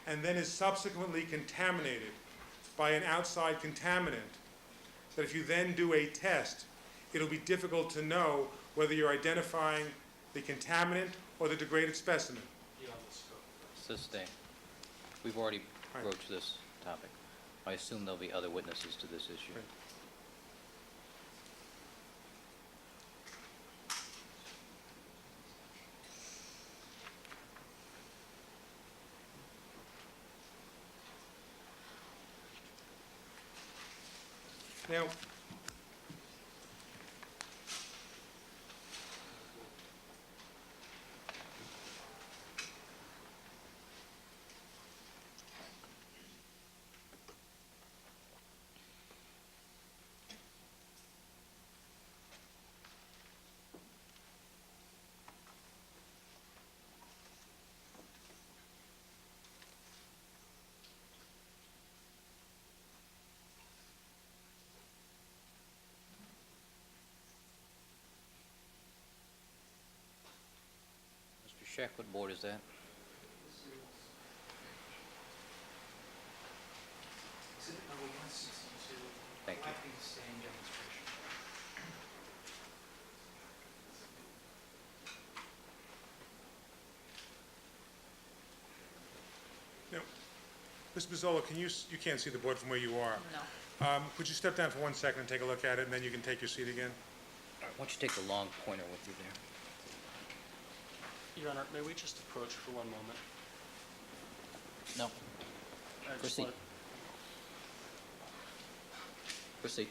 and then is subsequently contaminated by an outside contaminant, that if you then do a test, it'll be difficult to know whether you're identifying the contaminant or the degraded specimen. Sustained. We've already Right. broached this topic. I assume there'll be other witnesses to this issue. Right. Now, Mr. Scheck, what board is that? Exhibit number 162. Thank you. Likely the same demonstration. now, Ms. Mazzola, you can't see the board from where you are. No. Could you step down for 1 second and take a look at it, and then you can take your seat again? Why don't you take the long pointer with you there? Your Honor, may we just approach for one moment? No. I just Proceed. want- Proceed.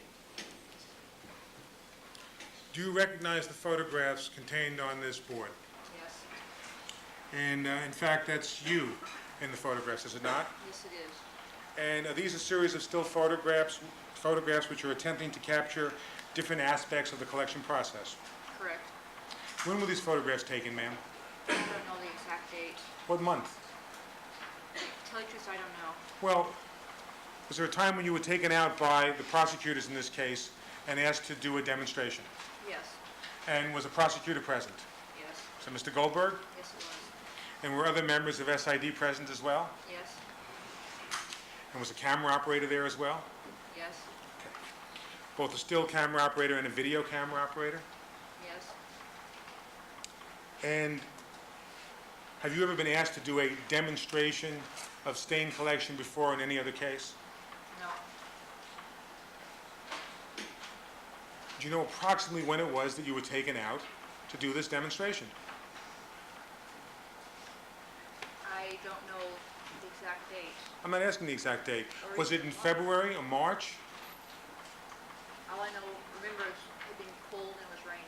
Do you recognize the photographs contained on this board? Yes. And in fact, that's you in the photographs, is it not? Yes, it is. And are these a series of still photographs which are attempting to capture different aspects of the collection process? Correct. When were these photographs taken, ma'am? I don't know the exact date. What month? To tell you the truth, I don't know. Well, was there a time when you were taken out by the prosecutors in this case and asked to do a demonstration? Yes. And was a prosecutor present? Yes. So Mr. Goldberg? Yes, it was. And were other members of SID present as well? Yes. And was a camera operator there as well? Yes. Both a still camera operator and a video camera operator? Yes. And have you ever been asked to do a demonstration of stain collection before in any other case? No. Do you know approximately when it was that you were taken out to do this demonstration? I don't know the exact date. I'm not asking the exact date. Or Was it in even- February or March? All I remember is it being cold and it was raining.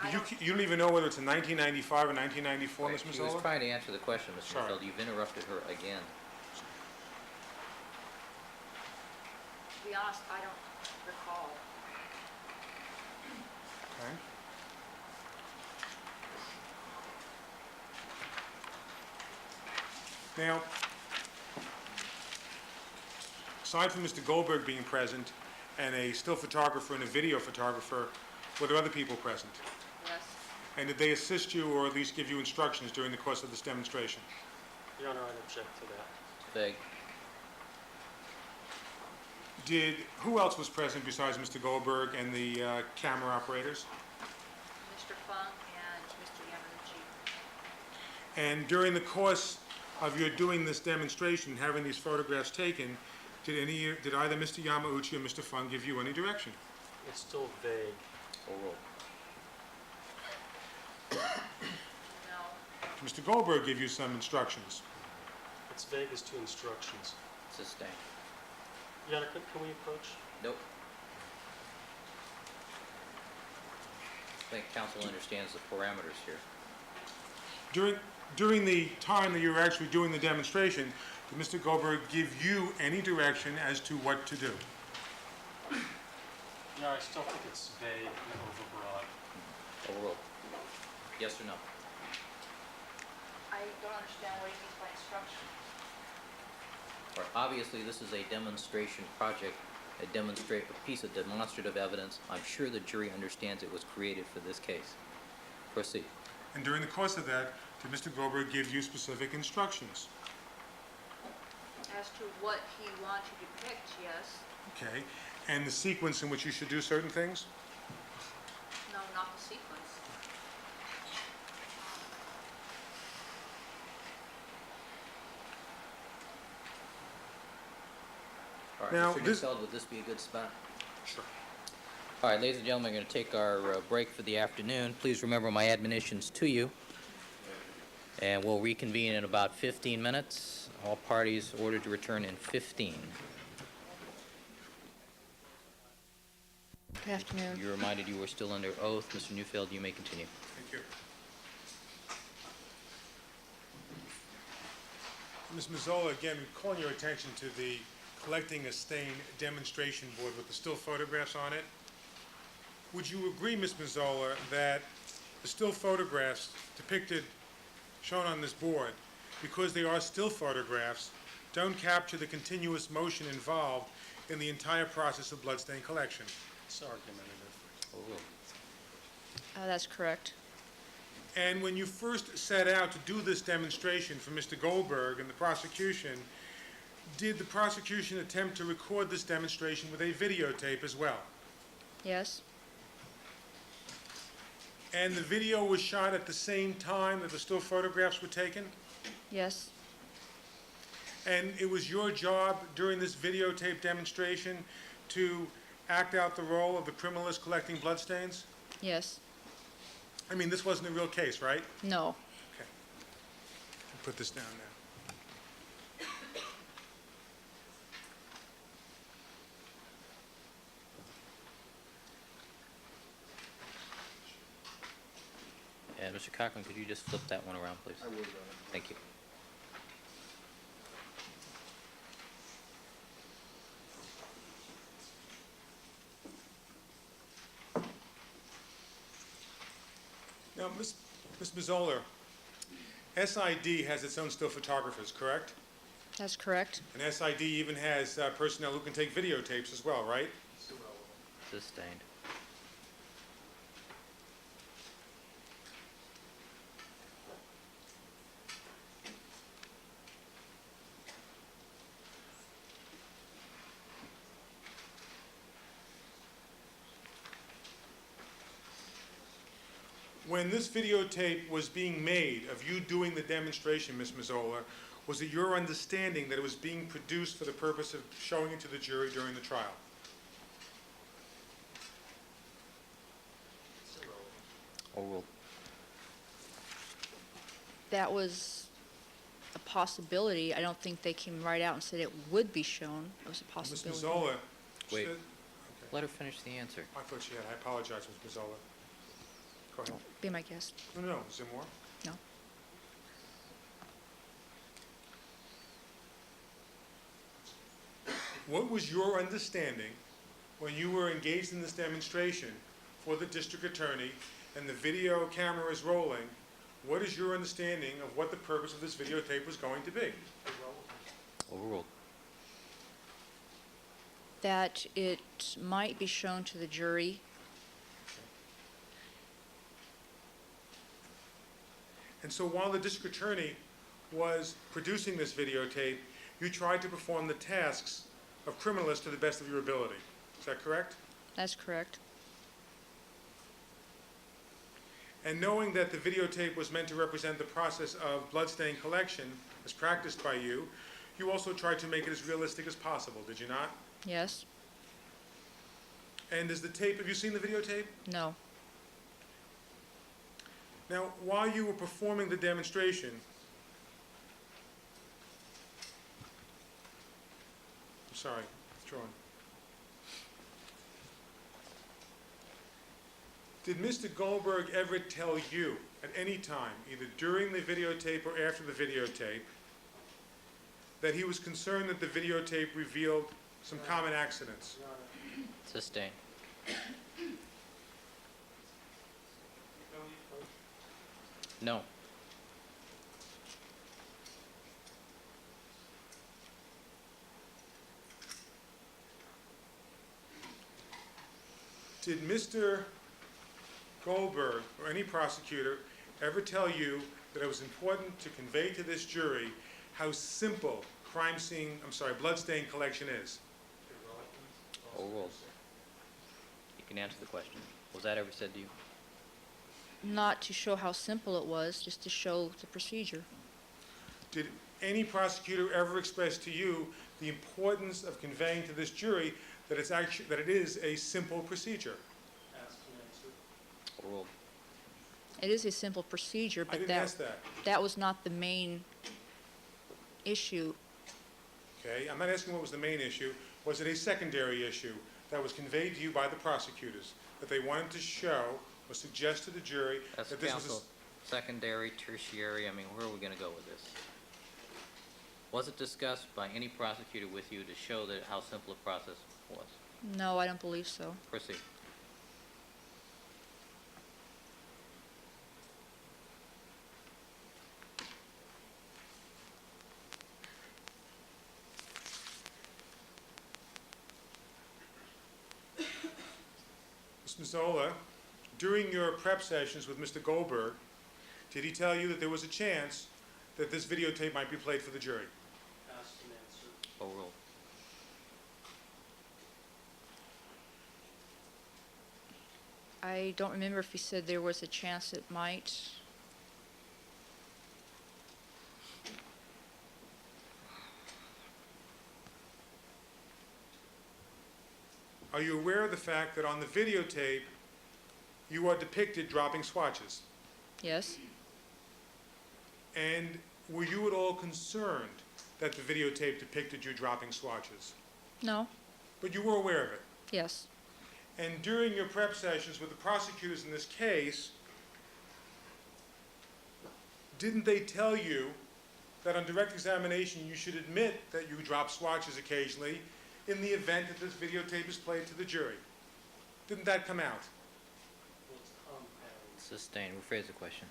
I You, don't- you don't even know whether it's in 1995 or 1994, Ms. She was Mazzola? trying to answer the question, Mr. Sorry. Neufeld. You've interrupted her again. To be honest, I don't recall. Okay. Now, aside from Mr. Goldberg being present and a still photographer and a video photographer, were there other people present? Yes. And did they assist you or at least give you instructions during the course of this demonstration? Your Honor, I'd object to that. Vague. Who else was present besides Mr. Goldberg and the camera operators? Mr. Funk and Mr. Yamaguchi. And during the course of your doing this demonstration, having these photographs taken, did either Mr. Yamauchi or Mr. Fung give you any direction? It's still vague. Oral. No. Did Mr. Goldberg give you some instructions? It's vague as to instructions. Sustained. Your Honor, can we approach? Nope. I think counsel understands the parameters here. During the time that you were actually doing the demonstration, did Mr. Goldberg give you any direction as to what to do? Your Honor, I still think it's vague and overbroad. Oral. Yes or no? I don't understand what he means by instruction. Or obviously, this is a demonstration project, a piece of demonstrative evidence. I'm sure the jury understands it was created for this case. Proceed. And during the course of that, did Mr. Goldberg give you specific instructions? As to what he wants you to depict, yes. Okay, and the sequence in which you should do certain things? No, not the sequence. All right, Now, Mr. this- Neufeld, would this be a good spot? Sure. All right, ladies and gentlemen, we're going to take our break for the afternoon. Please remember my admonitions to you. And we'll reconvene in about 15 minutes. All parties ordered to return in 15. Good afternoon. You're reminded you were still under oath. Mr. Neufeld, you may continue. Thank you. Ms. Mazzola, again, calling your attention to the collecting a stain demonstration board with the still photographs on it. Would you agree, Ms. Mazzola, that the still photographs depicted, shown on this board, because they are still photographs, don't capture the continuous motion involved in the entire process of bloodstain collection? It's argumentative. That's correct. And when you first set out to do this demonstration for Mr. Goldberg and the prosecution, did the prosecution attempt to record this demonstration with a videotape as well? Yes. And the video was shot at the same time that the still photographs were taken? Yes. And it was your job during this videotape demonstration to act out the role of the criminalist collecting bloodstains? Yes. I mean, this wasn't a real case, right? No. Okay. I'll put this down now. And Mr. Cochran, could you just flip that one around, please? I will, Thank you. Now, Ms. Mazzola, SID has its own still photographers, correct? That's correct. And SID even has personnel who can take videotapes as well, right? Sustained. When this videotape was being made of you doing the demonstration, Ms. Mazzola, was it your understanding that it was being produced for the purpose of showing it to the jury during the trial? Overruled. That was a possibility. I don't think they came right out and said it would be shown. It was a Ms. possibility. Mazzola Wait. said... Okay. Let her finish the answer. I thought she had. I apologize, Ms. Mazzola. Go ahead. Be my guest. No, is there more? No. What was your understanding when you were engaged in this demonstration for the district attorney and the video camera is rolling? What is your understanding of what the purpose of this videotape was going to be? Overruled. That it might be shown to the jury. And so while the district attorney was producing this videotape, you tried to perform the tasks of criminalist to the best of your ability. Is that correct? That's correct. And knowing that the videotape was meant to represent the process of bloodstain collection as practiced by you, you also tried to make it as realistic as possible, did you not? Yes. And is the tape, have you seen the videotape? No. Now, while you were performing the demonstration, I'm sorry, withdrawn. Did Mr. Goldberg ever tell you at any time, either during the videotape or after the videotape, that he was concerned that the videotape revealed some common accidents? Sustained. No. Did Mr. Goldberg or any prosecutor ever tell you that it was important to convey to this jury how simple bloodstain collection is? Overruled. You can answer the question. Was that ever said to you? Not to show how simple it was, just to show the procedure. Did any prosecutor ever express to you the importance of conveying to this jury that it is a simple procedure? Asked and answered. Overruled. It is a simple procedure, I but didn't ask that. that was not the main issue. Okay, I'm not asking what was the main issue. Was it a secondary issue that was conveyed to you by the prosecutors that they wanted to show or suggest to the jury As that this was counsel, secondary, tertiary, I mean, where are we gonna go with this? Was it discussed by any prosecutor with you to show that how simple a process was? No, I don't believe so. Proceed. Ms. Mazzola, during your prep sessions with Mr. Goldberg, did he tell you that there was a chance that this videotape might be played for the jury? Asked and answered. Overruled. I don't remember if he said there was a chance it might. Are you aware of the fact that on the videotape, you are depicted dropping swatches? Yes? And were you at all concerned that the videotape depicted you dropping swatches? No? But you were aware of it. Yes. And during your prep sessions with the prosecutors in this case, didn't they tell you that on direct examination you should admit that you drop swatches occasionally in the event that this videotape is played to the jury? Didn't that come out? Well, it's compound. Sustained. Rephrase the question.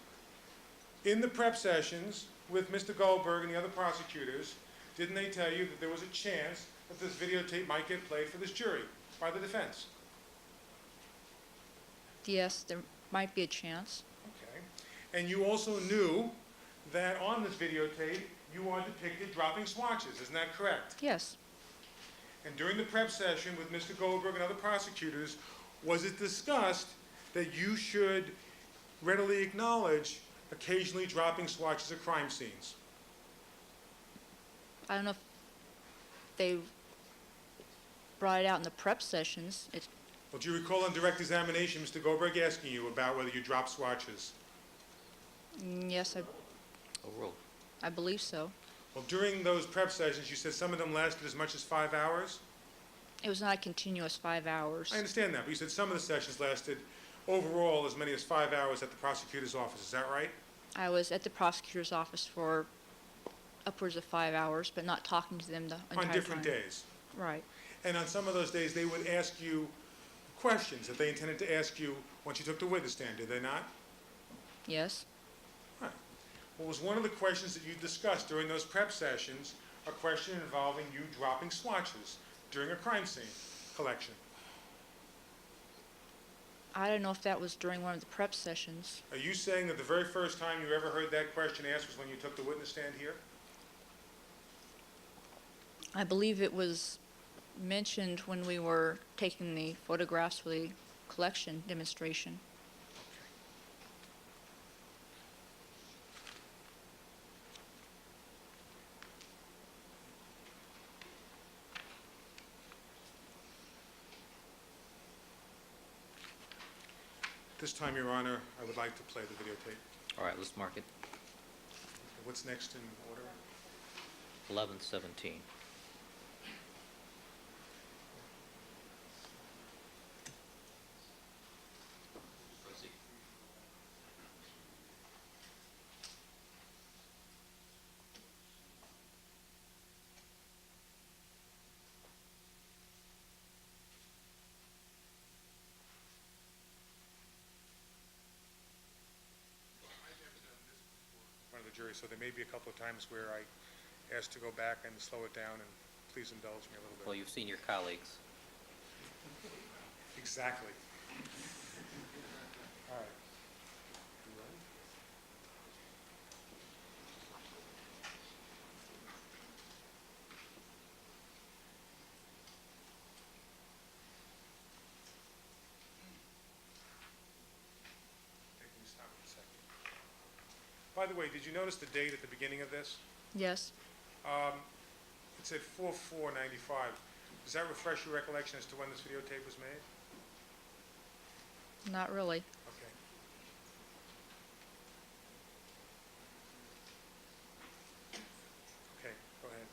In the prep sessions with Mr. Goldberg and the other prosecutors, didn't they tell you that there was a chance that this videotape might get played for this jury by the defense? Yes, there might be a chance. Okay. And you also knew that on this videotape you are depicted dropping swatches, isn't that correct? Yes. And during the prep session with Mr. Goldberg and other prosecutors, was it discussed that you should readily acknowledge occasionally dropping swatches at crime scenes? I don't know if they brought it out in the prep sessions. Well, do you recall on direct examination Mr. Goldberg asking you about whether you drop swatches? Yes, Overruled. I believe so. Well, during those prep sessions, you said some of them lasted as much as 5 hours? It was not a continuous 5 hours. I understand that, but you said some of the sessions lasted overall as many as 5 hours at the prosecutor's office. Is that right? I was at the prosecutor's office for upwards of 5 hours, but not talking to them the entire time. On different days. Right. And on some of those days, they would ask you questions that they intended to ask you once you took the witness stand, did they not? Yes. Right. Well, was one of the questions that you discussed during those prep sessions a question involving you dropping swatches during a crime scene collection? I don't know if that was during one of the prep sessions. Are you saying that the very first time you ever heard that question asked was when you took the witness stand here? I believe it was mentioned when we were taking the photographs for the collection demonstration. This time, Your Honor, I would like to play the videotape. All right, let's mark it. What's next in order? 11:17. Proceed. One of the jury, so there may be a couple of times where I asked to go back and slow it down, and please indulge me a little bit. Well, you've seen your colleagues. Exactly. All right. You ready? By the way, did you notice the date at the beginning of this? Yes. It said 4/4/95. Does that refresh your recollection as to when this videotape was made? Not really. Okay. Okay, go ahead.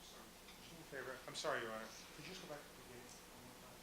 Sorry. Just do me a favor. I'm sorry, Your Honor. Could you just go back to the beginning one more time?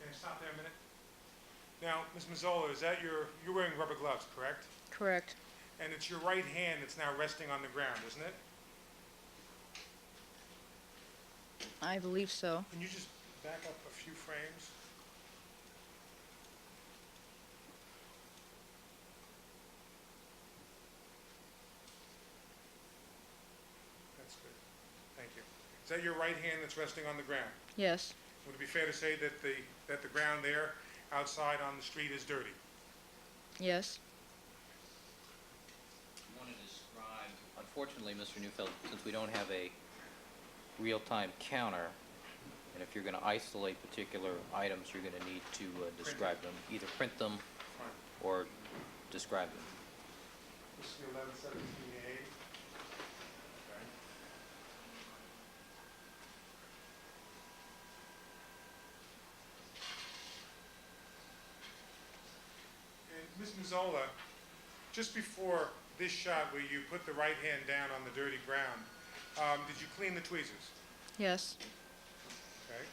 Can I stop there a minute? Now, Ms. Mazzola, is that you're wearing rubber gloves, correct? Correct. And it's your right hand that's now resting on the ground, isn't it? I believe so. Can you just back up a few frames? That's good. Thank you. Is that your right hand that's resting on the ground? Yes. Would it be fair to say that the ground there outside on the street is dirty? Yes. I want to describe, unfortunately, Mr. Neufeld, since we don't have a real-time counter, and if you're going to isolate particular items, you're going to need to describe them, either print them Fine. or describe them. This is the 1117A. Okay. And Ms. Mazzola, just before this shot where you put the right hand down on the dirty ground, did you clean the tweezers? Yes. Okay.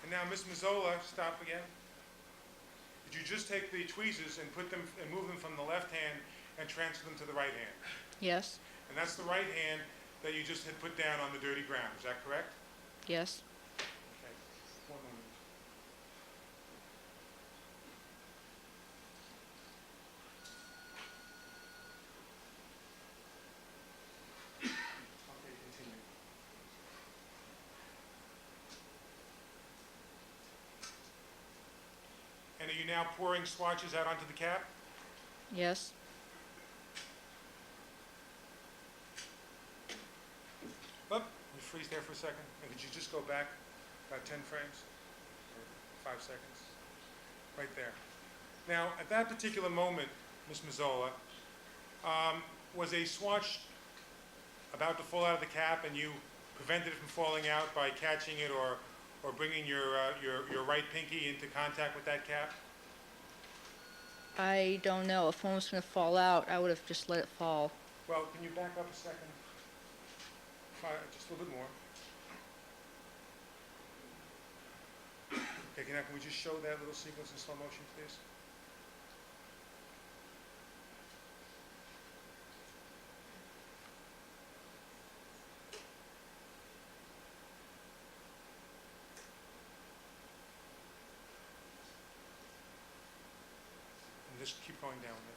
And now, Ms. Mazzola, stop again. Did you just take the tweezers and put them and move them from the left hand and transfer them to the right hand? Yes. And that's the right hand that you just had put down on the dirty ground. Is that correct? Yes. Okay. One moment. Okay, continue. And are you now pouring swatches out onto the cap? Yes. Up, you freeze there for a second. And could you just go back about 10 frames? Or 5 seconds? Right there. Now, at that particular moment, Ms. Mazzola, was a swatch about to fall out of the cap and you prevented it from falling out by catching it or bringing your right pinky into contact with that cap? I don't know. If one was going to fall out, I would have just let it fall. Well, can you back up a second? Just a little bit more. Okay, now can we just show that little sequence in slow motion, please? And just keep going down there.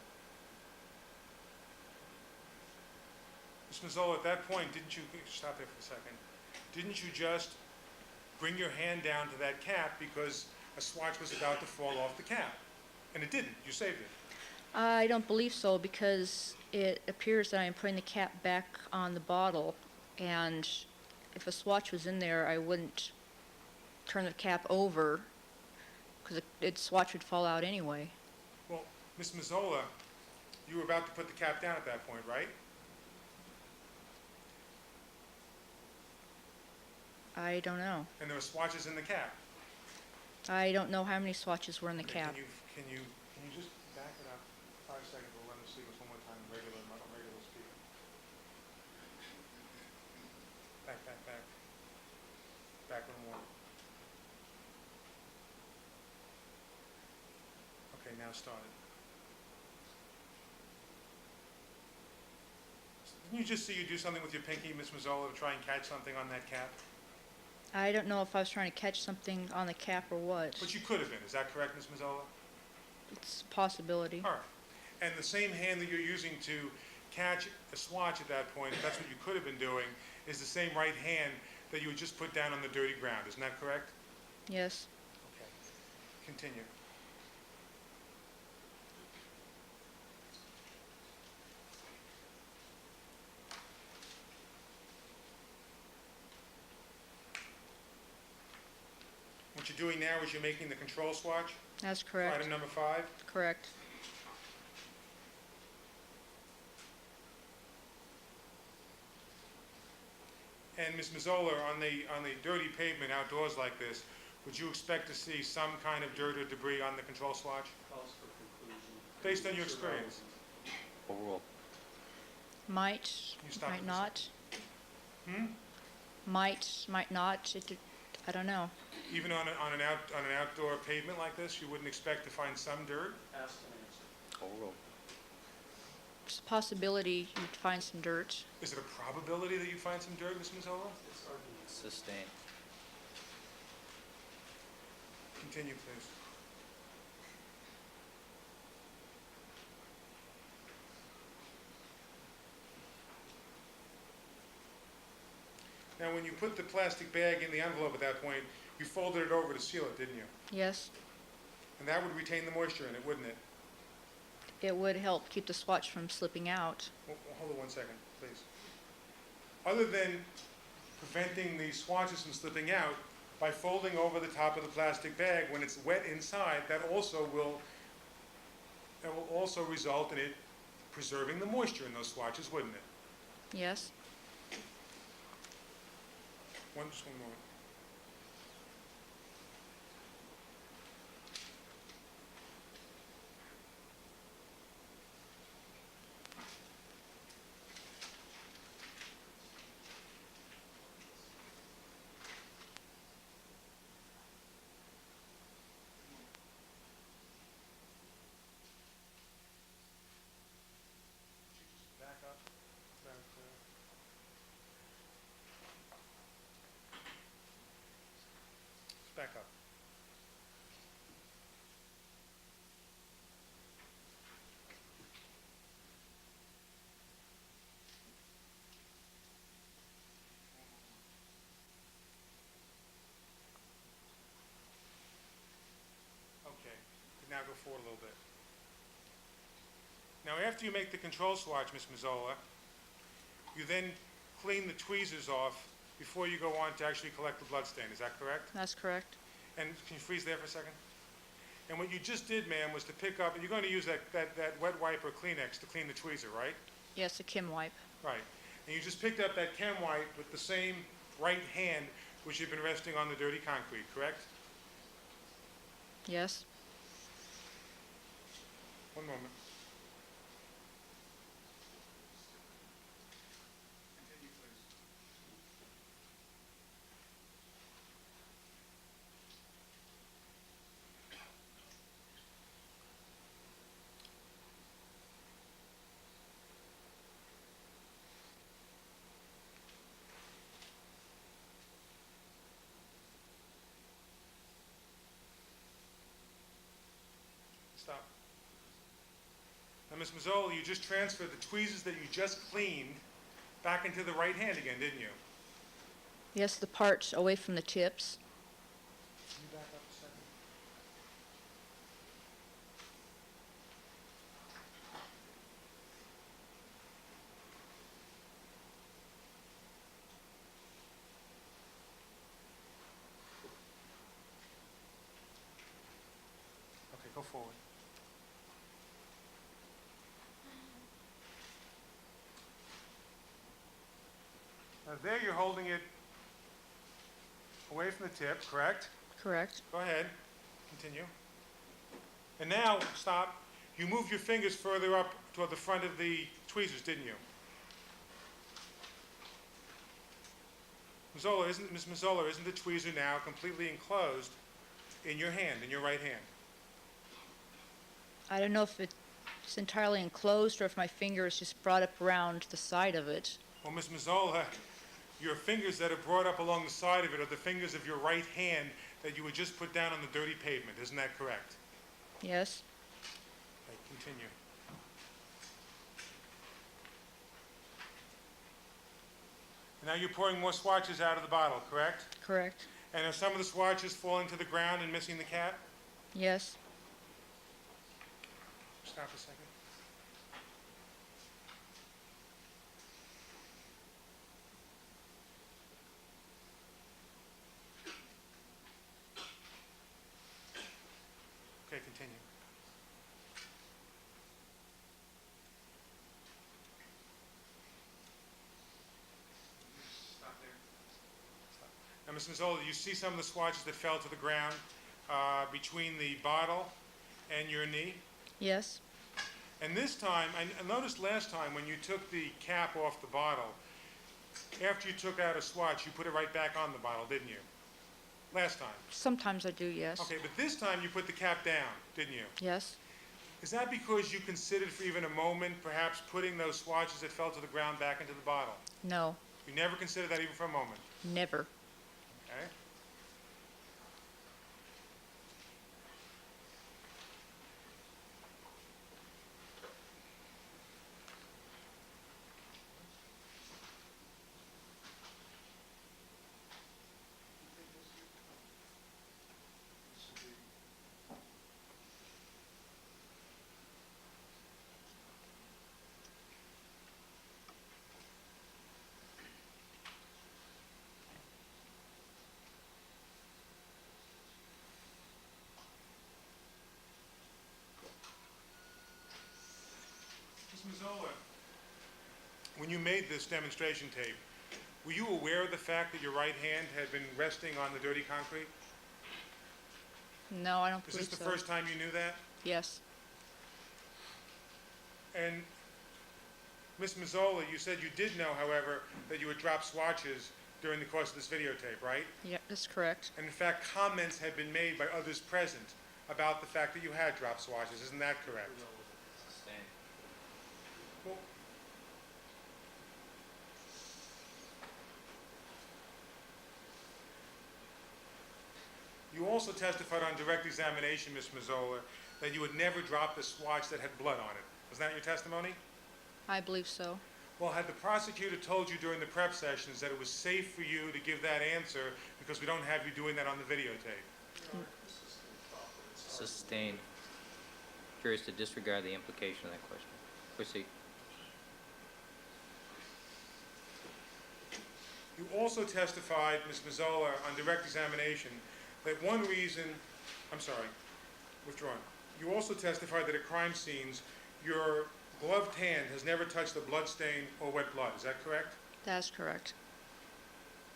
Ms. Mazzola, at that point, didn't you, stop there for a second, didn't you just bring your hand down to that cap because a swatch was about to fall off the cap? And it didn't, you saved it. I don't believe so because it appears that I'm putting the cap back on the bottle, and if a swatch was in there, I wouldn't turn the cap over because the swatch would fall out anyway. Well, Ms. Mazzola, you were about to put the cap down at that point, right? I don't know. And there were swatches in the cap. I don't know how many swatches were in the Okay, cap. Can you just back it up 5 seconds? We'll run the sequence one more time, regular back a little more. Okay, now start it. Didn't you just see you do something with your pinky, Ms. Mazzola, to try and catch something on that cap? I don't know if I was trying to catch something on the cap or what. But you could have been, is that correct, Ms. Mazzola? It's a possibility. All right. And the same hand that you're using to catch a swatch at that point, if that's what you could have been doing, is the same right hand that you would just put down on the dirty ground. Isn't that correct? Yes. Okay. Continue. What you're doing now is you're making the control swatch, That's correct. item number 5. Correct. And Ms. Mazzola, on the dirty pavement outdoors like this, would you expect to see some kind of dirt or debris on the control swatch? Calls for conclusion. Based on your experience? Overrule. Might, You stop might at not. Hmm? Might not. I don't know. Even on an outdoor pavement like this, you wouldn't expect to find some dirt? Asked and answered. Overrule. There's a possibility you'd find some dirt. Is it a probability that you'd find some dirt, Ms. Mazzola? It's argument. Sustain. Continue, please. Now, when you put the plastic bag in the envelope at that point, you folded it over to seal it, didn't you? Yes. And that would retain the moisture in it, wouldn't it? It would help keep the swatch from slipping out. Hold on 1 second, please. Other than preventing the swatches from slipping out, by folding over the top of the plastic bag when it's wet inside, that will also result in it preserving the moisture in those swatches, wouldn't it? Yes. Just one moment. Back up. Back up. Okay, now go forward a little bit. Now, after you make the control swatch, Ms. Mazzola, you then clean the tweezers off before you go on to actually collect the blood stain. Is that correct? That's correct. And can you freeze there for a second? And what you just did, ma'am, was to pick up, and you're going to use that wet wipe or Kleenex to clean the tweezer, right? Yes, a Kim wipe. Right. And you just picked up that chem wipe with the same right hand which you've been resting on the dirty concrete, correct? Yes. One moment. Continue, please. Stop. Now, Ms. Mazzola, you just transferred the tweezers that you just cleaned back into the right hand again, didn't you? Yes, the part away from the tips. Can you back up a second? Okay, go forward. Now there you're holding it away from the tip, correct? Correct. Go ahead, continue. And now, stop, you moved your fingers further up toward the front of the tweezers, didn't you? Ms. Mazzola, isn't the tweezer now completely enclosed in your hand, in your right hand? I don't know if it's entirely enclosed or if my finger is just brought up around the side of it. Well, Ms. Mazzola, your fingers that are brought up along the side of it are the fingers of your right hand that you would just put down on the dirty pavement. Isn't that correct? Yes? Okay, continue. Now you're pouring more swatches out of the bottle, correct? Correct. And are some of the swatches falling to the ground and missing the cap? Yes? Stop a second. Okay, continue. Stop there. Now, Ms. Mazzola, you see some of the swatches that fell to the ground between the bottle and your knee? Yes? And this time, I noticed last time when you took the cap off the bottle, after you took out a swatch, you put it right back on the bottle, didn't you? Last time. Sometimes I do, yes. Okay, but this time you put the cap down, didn't you? Yes? Is that because you considered for even a moment perhaps putting those swatches that fell to the ground back into the bottle? No. You never considered that even for a moment? Never. Okay? Ms. Mazzola, when you made this demonstration tape, were you aware of the fact that your right hand had been resting on the dirty concrete? No, I don't Is believe this the so. first time you knew that? Yes. And Ms. Mazzola, you said you did know, however, that you would drop swatches during the course of this videotape, right? Yeah, that's correct. And in fact, comments had been made by others present about the fact that you had dropped swatches. Isn't that correct? Well, you also testified on direct examination, Ms. Mazzola, that you had never dropped a swatch that had blood on it. Was that your testimony? I believe so. Well, had the prosecutor told you during the prep sessions that it was safe for you to give that answer because we don't have you doing that on the videotape? Sustained. Curious to disregard the implication of that question. Proceed. You also testified, Ms. Mazzola, on direct examination, that one reason, I'm sorry, withdrawn. You also testified that at crime scenes, your gloved hand has never touched a blood stain or wet blood. Is that correct? That's correct.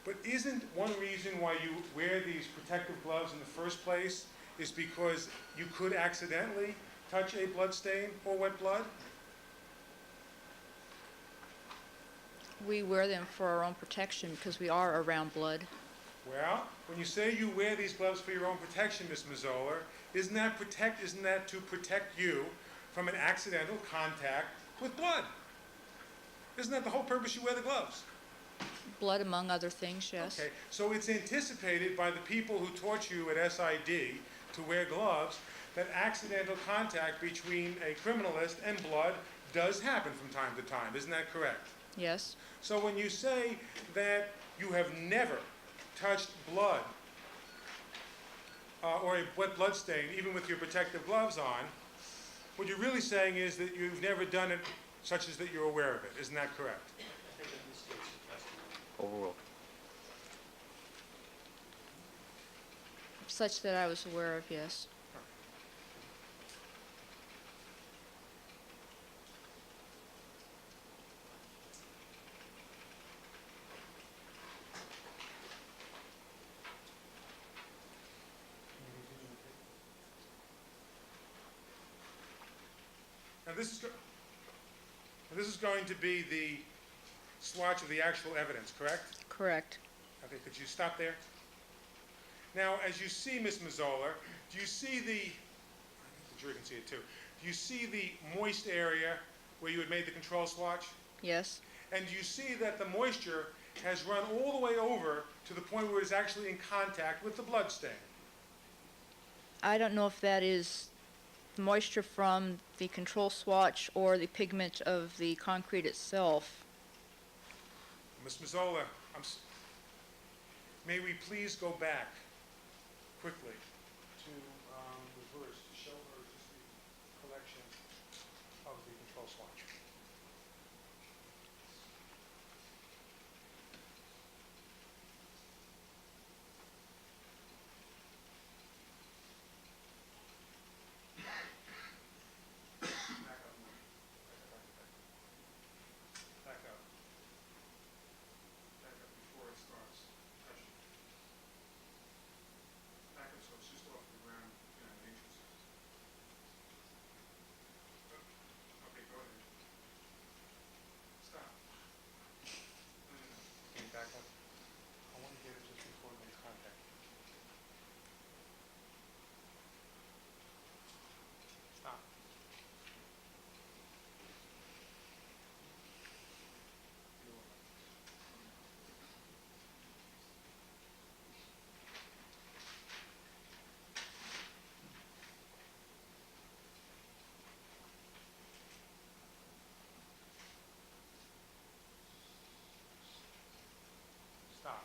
But isn't one reason why you wear these protective gloves in the first place is because you could accidentally touch a blood stain or wet blood? We wear them for our own protection because we are around blood. Well, when you say you wear these gloves for your own protection, Ms. Mazzola, isn't that to protect you from an accidental contact with blood? Isn't that the whole purpose you wear the gloves? Blood among other things, yes. Okay, so it's anticipated by the people who taught you at SID to wear gloves that accidental contact between a criminalist and blood does happen from time to time. Isn't that correct? Yes. So when you say that you have never touched blood or a wet blood stain, even with your protective gloves on, what you're really saying is that you've never done it such as that you're aware of it. Isn't that correct? Overruled. Such that I was aware of, yes. Now this is going to be the swatch of the actual evidence, correct? Correct. Okay, could you stop there? Now, as you see, Ms. Mazzola, do you see the jury can see it too. Do you see the moist area where you had made the control swatch? Yes. And do you see that the moisture has run all the way over to the point where it's actually in contact with the blood stain? I don't know if that is moisture from the control swatch or the pigment of the concrete itself. Ms. Mazzola, may we please go back quickly to reverse to show her just the collection of the control swatch. Back up, Mike. Back up. Back up before it starts touching. Back up so it's just off the ground, inches. Okay, go ahead. Stop. No. Can you back up? I want to get it just before it makes contact. Stop. Stop.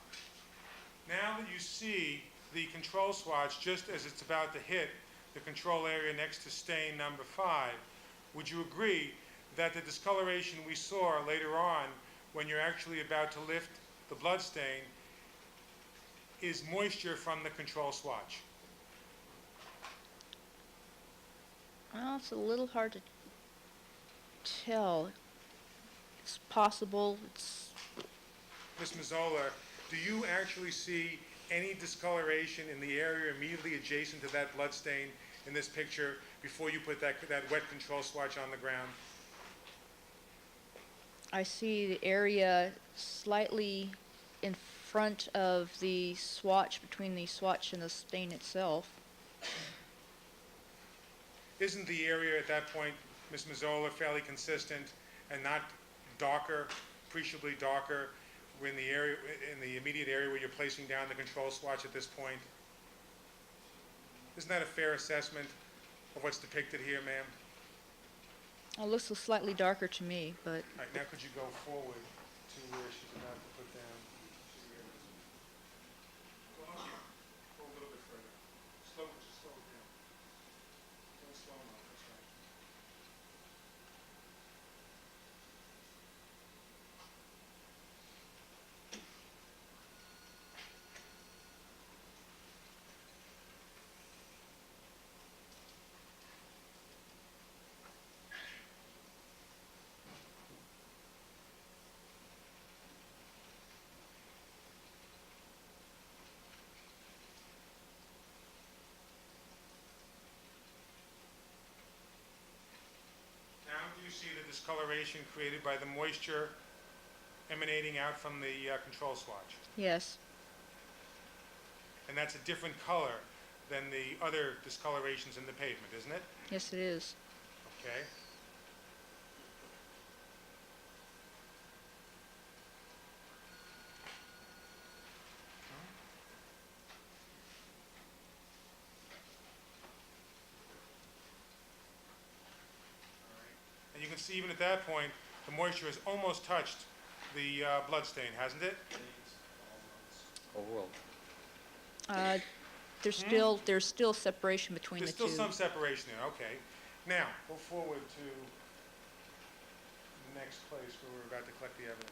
Now that you see the control swatch just as it's about to hit the control area next to stain number 5, would you agree that the discoloration we saw later on when you're actually about to lift the blood stain is moisture from the control swatch? Well, it's a little hard to tell. It's possible. Ms. Mazzola, do you actually see any discoloration in the area immediately adjacent to that blood stain in this picture before you put that wet control swatch on the ground? I see the area slightly in front of the swatch, between the swatch and the stain itself. Isn't the area at that point, Ms. Mazzola, fairly consistent and not darker, appreciably darker, in the area, in the immediate area where you're placing down the control swatch at this point? Isn't that a fair assessment of what's depicted here, ma'am? It looks slightly darker to me, but All right, now could you go forward to where she's about to put down? Go up here. Go a little bit further. Just slow it down. Don't slow them up, that's right. Now do you see the discoloration created by the moisture emanating out from the control swatch? yes. And that's a different color than the other discolorations in the pavement, isn't it? Yes, it is. Okay. And you can see even at that point, the moisture has almost touched the blood stain, hasn't it? Overall. There's still separation between There's the two. still some separation there, okay. Now, go forward to the next place where we're about to collect the evidence.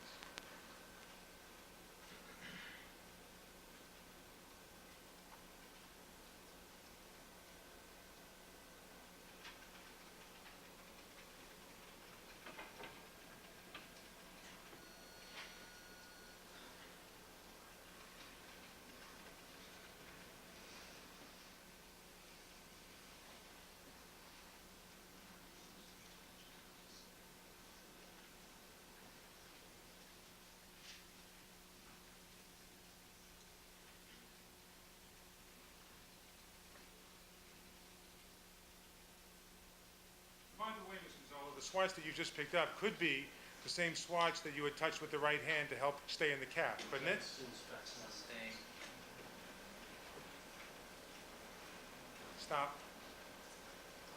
the swatch that you just picked up could be the same swatch that you had touched with the right hand to help stay in the cap, couldn't it? Stop.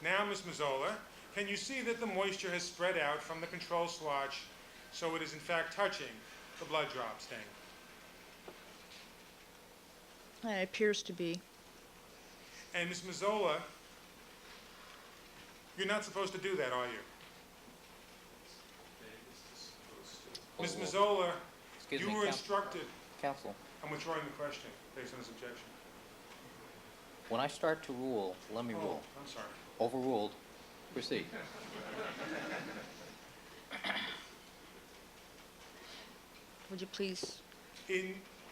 Now, Ms. Mazzola, can you see that the moisture has spread out from the control swatch so it is in fact touching the blood drop stain? It appears to be. And Ms. Mazzola, you're not supposed to do that, are you? Ms. Mazzola, Excuse you me, were Counsel. instructed, Counsel, I'm withdrawing the question based on this objection. when I start to rule, let me Oh, rule. I'm sorry. Overruled. Proceed. Would you please?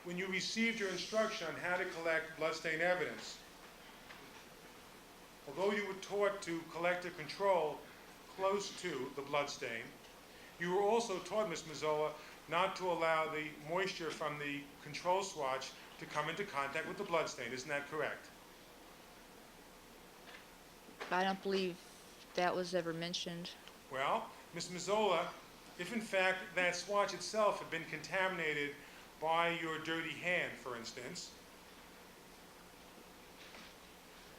When you received your instruction on how to collect bloodstain evidence, although you were taught to collect or control close to the bloodstain, you were also taught, Ms. Mazzola, not to allow the moisture from the control swatch to come into contact with the bloodstain. Isn't that correct? I don't believe that was ever mentioned. Well, Ms. Mazzola, if in fact that swatch itself had been contaminated by your dirty hand, for instance,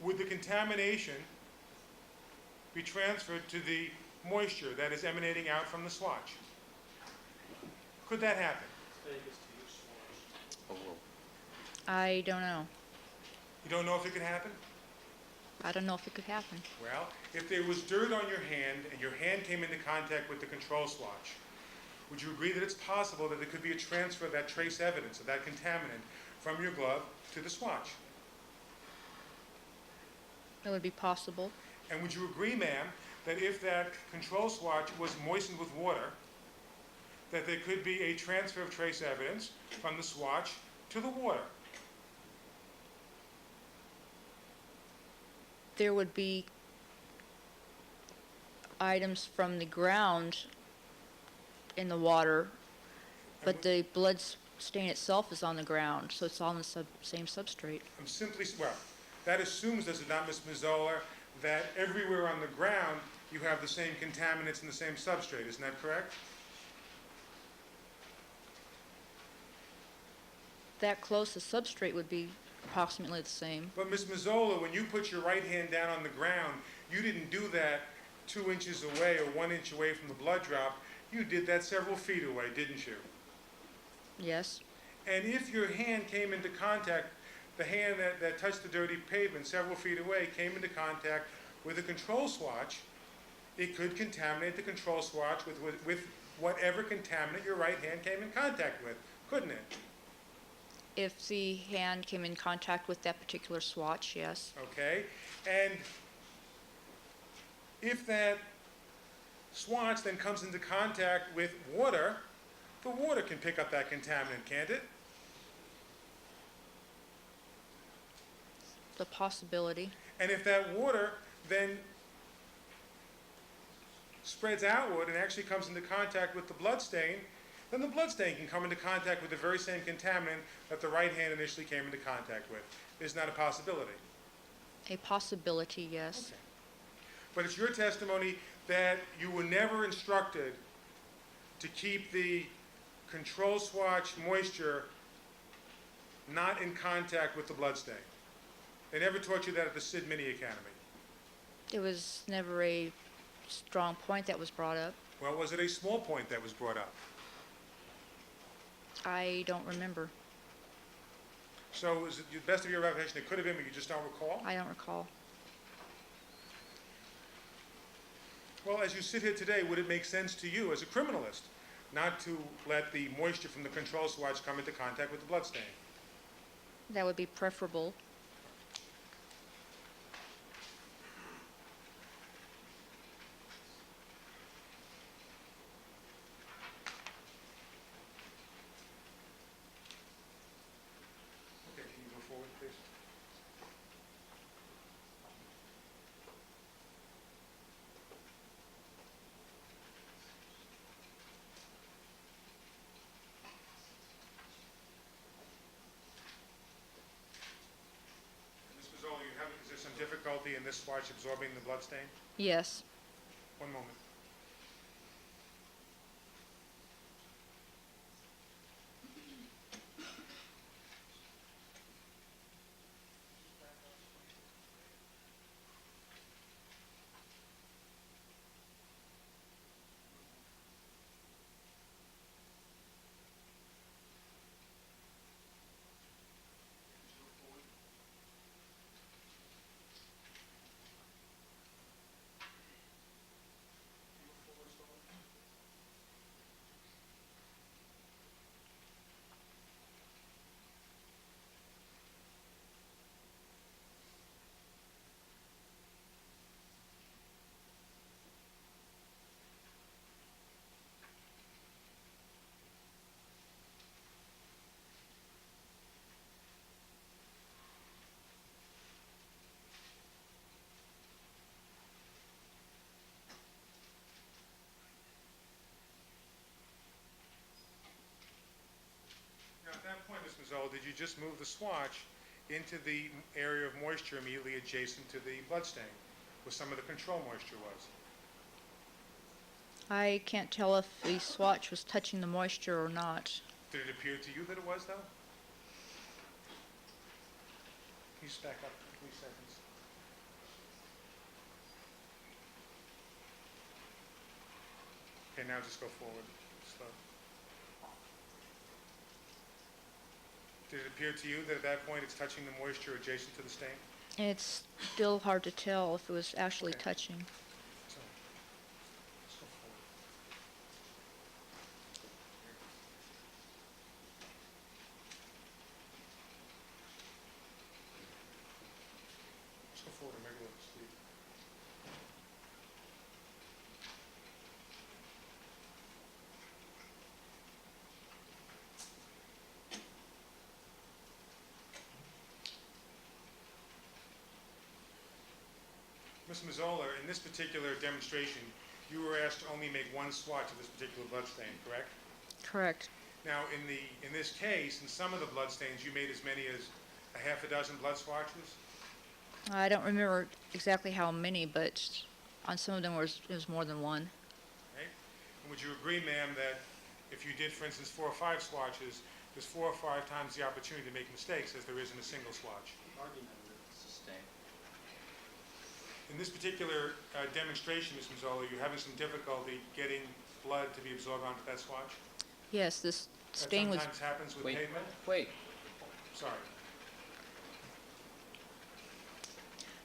would the contamination be transferred to the moisture that is emanating out from the swatch? Could that happen? Overruled. I don't know. You don't know if it could happen? I don't know if it could happen. Well, if there was dirt on your hand and your hand came into contact with the control swatch, would you agree that it's possible that there could be a transfer of that trace evidence, of that contaminant, from your glove to the swatch? It would be possible. And would you agree, ma'am, that if that control swatch was moistened with water, that there could be a transfer of trace evidence from the swatch to the water? There would be items from the ground in the water, but the blood stain itself is on the ground, so it's on the same substrate. I'm simply, well, that assumes, does it not, Ms. Mazzola, that everywhere on the ground you have the same contaminants and the same substrate. Isn't that correct? That close, the substrate would be approximately the same. But Ms. Mazzola, when you put your right hand down on the ground, you didn't do that 2 inches away or 1 inch away from the blood drop. You did that several feet away, didn't you? Yes. And if your hand came into contact, the hand that touched the dirty pavement several feet away came into contact with a control swatch, it could contaminate the control swatch with whatever contaminant your right hand came in contact with, couldn't it? If the hand came in contact with that particular swatch, yes. Okay? And if that swatch then comes into contact with water, the water can pick up that contaminant, can't it? The possibility. And if that water then spreads outward and actually comes into contact with the blood stain, then the blood stain can come into contact with the very same contaminant that the right hand initially came into contact with. Isn't that a possibility? A possibility, yes. Okay. But it's your testimony that you were never instructed to keep the control swatch moisture not in contact with the blood stain. They never taught you that at the Sid Mini Academy. It was never a strong point that was brought up. Well, was it a small point that was brought up? I don't remember. So is it the best of your recollection it could have been, but you just don't recall? I don't recall. Well, as you sit here today, would it make sense to you as a criminalist not to let the moisture from the control swatch come into contact with the blood stain? That would be preferable. Okay, can you go forward, please? Ms. Mazzola, is there some difficulty in this swatch absorbing the blood stain? Yes. One moment. Mazzola, did you just move the swatch into the area of moisture immediately adjacent to the bloodstain, where some of the control moisture was? I can't tell if the swatch was touching the moisture or not. Did it appear to you that it was, though? Can you just back up 3 seconds? Okay, now just go forward. Slow. Did it appear to you that at that point it's touching the moisture adjacent to the stain? It's still hard to tell if it was actually Okay. touching. So, let's go forward. Let's go forward and make a little speed. Ms. Mazzola, in this particular demonstration, you were asked to only make one swatch of this particular bloodstain, correct? Correct. Now, in this case, in some of the bloodstains, you made as many as a half a dozen blood swatches? I don't remember exactly how many, but on some of them it was more than one. Right? And would you agree, ma'am, that if you did, for instance, 4 or 5 swatches, there's 4 or 5 times the opportunity to make mistakes as there is in a single swatch? Sustained. In this particular demonstration, Ms. Mazzola, you're having some difficulty getting blood to be absorbed onto that swatch? Yes, this That stain was sometimes happens with Wait, pavement? wait. Sorry.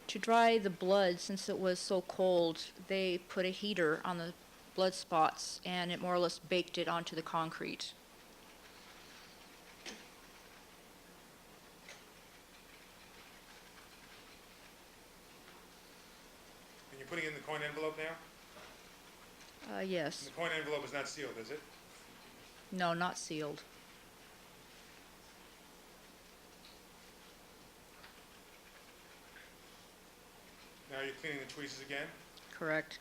to dry the blood. Since it was so cold, they put a heater on the blood spots and it more or less baked it onto the concrete. And you're putting it in the coin envelope now? Yes. And the coin envelope is not sealed, is it? No, not sealed. Now you're cleaning the tweezers again? Correct.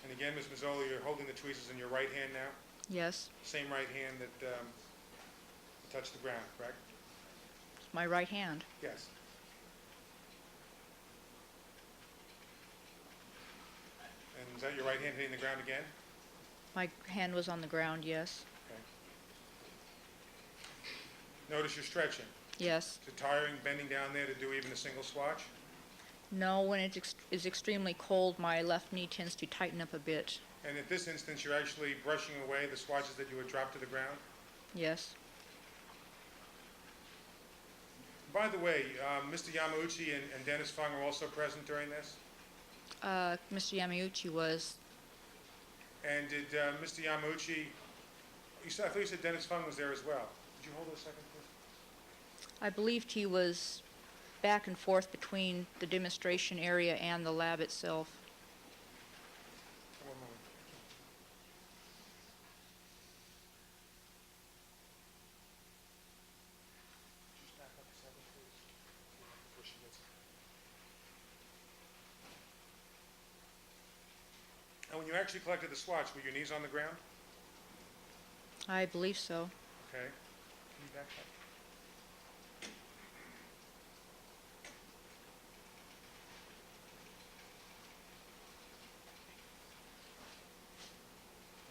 And again, Ms. Mazzola, you're holding the tweezers in your right hand now? Yes. Same right hand that touched the ground, correct? It's my right hand. Yes. And is that your right hand hitting the ground again? My hand was on the ground, yes. Okay. Notice you're stretching. Yes. Is it tiring bending down there to do even a single swatch? No, when it is extremely cold, my left knee tends to tighten up a bit. And at this instance, you're actually brushing away the swatches that you had dropped to the ground? Yes. By the way, Mr. Yamauchi and Dennis Fung were also present during this? Mr. Yamauchi was. And did Mr. Yamauchi, I thought you said Dennis Fung was there as well. Did you hold it a second, please? I believed he was back and forth between the demonstration area and the lab itself. One moment. Just back up a second, please. Before she gets it. And when you actually collected the swatch, were your knees on the ground? I believe so. Okay. Can you back up?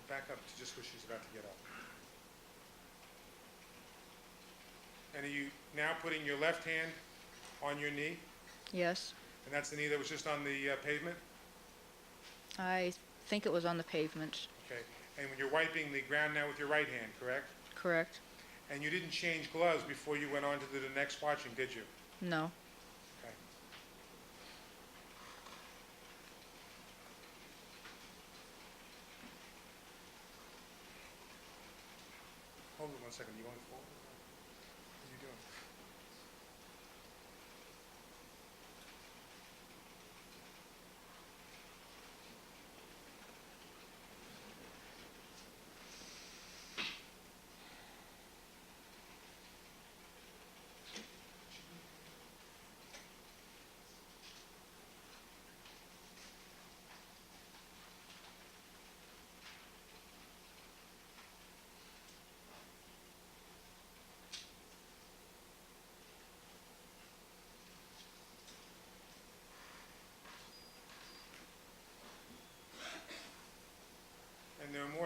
Back up to just where she's about to get up. And are you now putting your left hand on your knee? Yes. And that's the knee that was just on the pavement? I think it was on the pavement. Okay. And when you're wiping the ground now with your right hand, correct? Correct. And you didn't change gloves before you went on to the next watching, did you? No. Okay. Hold it 1 second. You going forward? What are you doing?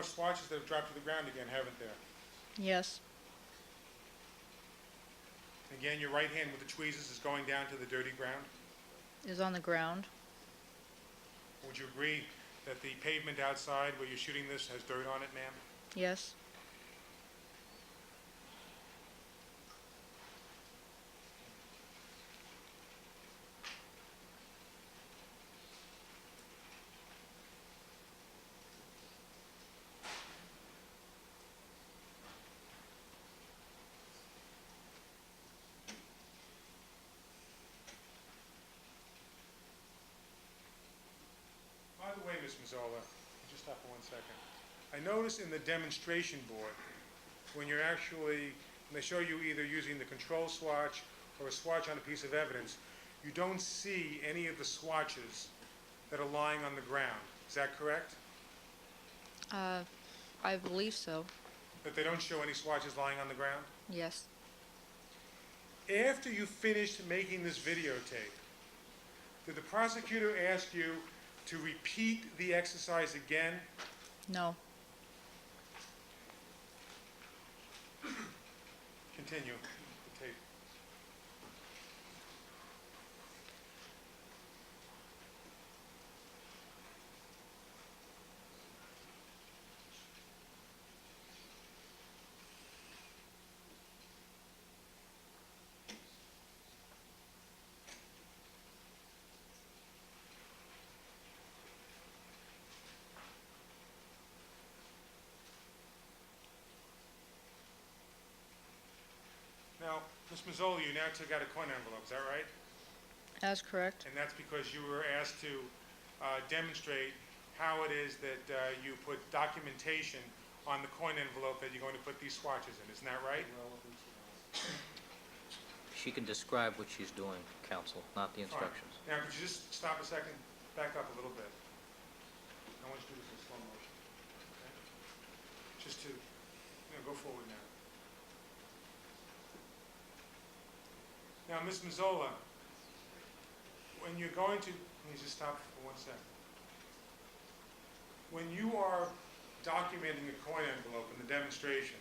swatches that have dropped to the ground again, haven't there? Yes, Again, your right hand with the tweezers is going down to the dirty ground. is on the ground. Would you agree that the pavement outside where you're shooting this has dirt on it, ma'am? Yes, By the way, Ms. Mazzola, just stop for 1 second. I notice in the demonstration board, when you're actually, when they show you either using the control swatch or a swatch on a piece of evidence, you don't see any of the swatches that are lying on the ground. Is that correct? I believe so. That they don't show any swatches lying on the ground? Yes. After you finished making this videotape, did the prosecutor ask you to repeat the exercise again? No. Continue the tape. Now, Ms. Mazzola, you now took out a coin envelope, is that right? That's correct. And that's because you were asked to demonstrate how it is that you put documentation on the coin envelope that you're going to put these swatches in, isn't that right? She can describe what she's doing, counsel, not the Fine. instructions. Now, could you just stop a second, back up a little bit? I want you to do this in slow motion. Okay? Just to, go forward now. Now, Ms. Mazzola, when you're going to, please just stop for 1 second. When you are documenting a coin envelope in the demonstration,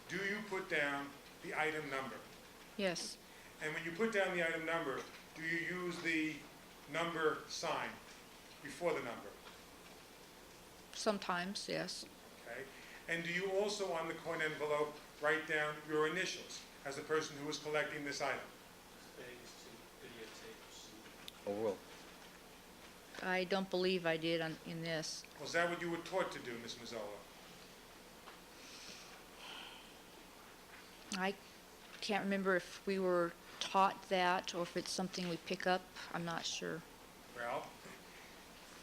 do you put down the item number? Yes. And when you put down the item number, do you use the number sign before the number? Sometimes, yes. Okay? And do you also on the coin envelope write down your initials as the person who is collecting this item? Vegas to videotapes. Overruled. I don't believe I did in this. Was that what you were taught to do, Ms. Mazzola? I can't remember if we were taught that or if it's something we pick up. I'm not sure. Well,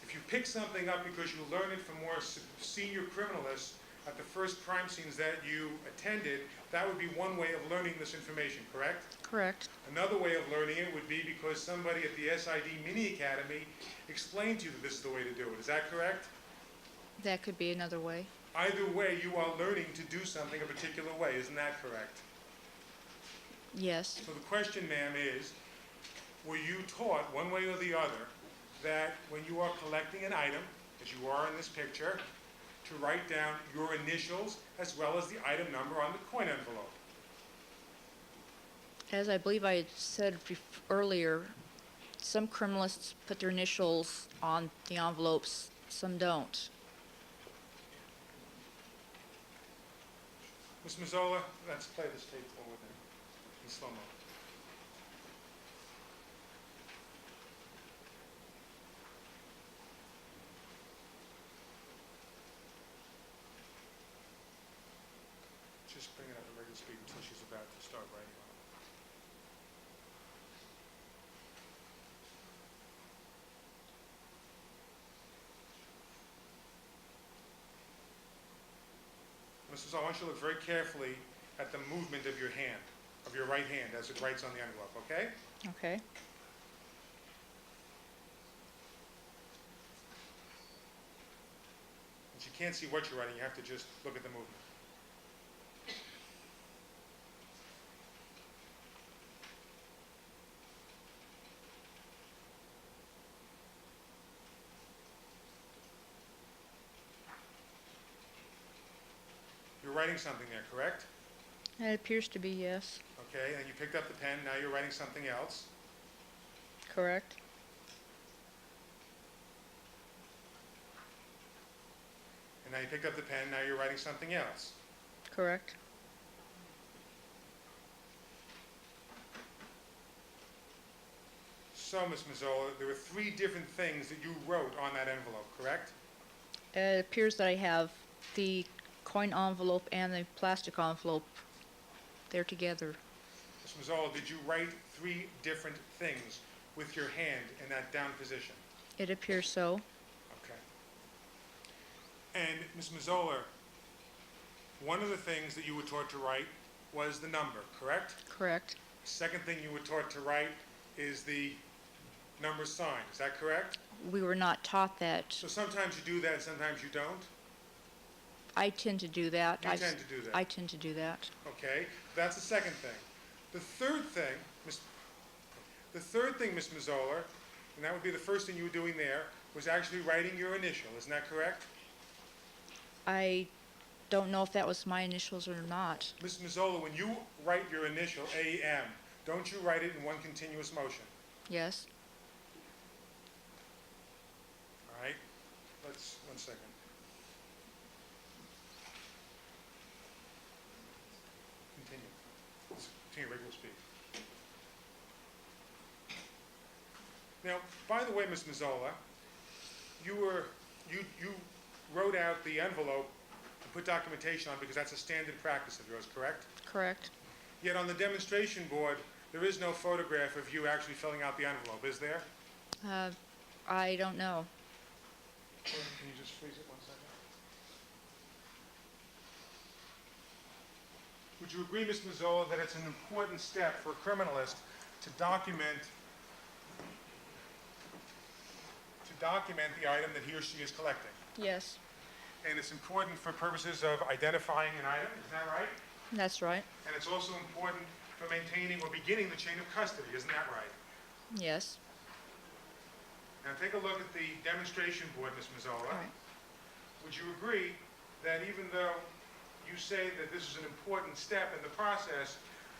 if you pick something up because you learned it from more senior criminalists at the first crime scenes that you attended, that would be one way of learning this information, correct? Correct. Another way of learning it would be because somebody at the SID Mini Academy explained to you that this is the way to do it. Is that correct? That could be another way. Either way, you are learning to do something a particular way. Isn't that correct? Yes. So the question, ma'am, is, were you taught one way or the other that when you are collecting an item, as you are in this picture, to write down your initials as well as the item number on the coin envelope? As I believe I had said earlier, some criminalists put their initials on the envelopes, some don't. Ms. Mazzola, let's play this tape forward then, in slow-mo. Just bring it up at regular speed until she's about to start writing on it. Mrs. I want you to look very carefully at the movement of your hand, of your right hand as it writes on the envelope, okay? Okay. Since you can't see what you're writing, you have to just look at the movement. writing something there, correct? It appears to be, yes. Okay, and you picked up the pen, now you're writing something else. Correct. And now you picked up the pen, now you're writing something else. Correct. So, Ms. Mazzola, there were 3 different things that you wrote on that envelope, correct? It appears that I have the coin envelope and the plastic envelope. They're together. Ms. Mazzola, did you write 3 different things with your hand in that down position? It appears so. Okay. And Ms. Mazzola, one of the things that you were taught to write was the number, correct? Correct. Second thing you were taught to write is the number sign, is that correct? We were not taught that. So sometimes you do that and sometimes you don't? I tend to do that. You tend to do that. I tend to do that. Okay, that's the second thing. The third thing, Ms. Mazzola, and that would be the first thing you were doing there, was actually writing your initial, isn't that correct? I don't know if that was my initials or not. Ms. Mazzola, when you write your initial, AM, don't you write it in one continuous motion? Yes. All right, let's, one second. Continue. Let's continue regular speed. Now, by the way, Ms. Mazzola, you wrote out the envelope to put documentation on because that's a standard practice of yours, correct? Correct. Yet on the demonstration board, there is no photograph of you actually filling out the envelope, is there? I don't know. Can you just freeze it 1 second? Would you agree, Ms. Mazzola, that it's an important step for a criminalist to document the item that he or she is collecting? Yes. And it's important for purposes of identifying an item, is that right? That's right. And it's also important for maintaining or beginning the chain of custody, isn't that right? Yes. Now take a look at the demonstration board, Ms. Mazzola. All right. Would you agree that even though you say that this is an important step in the process,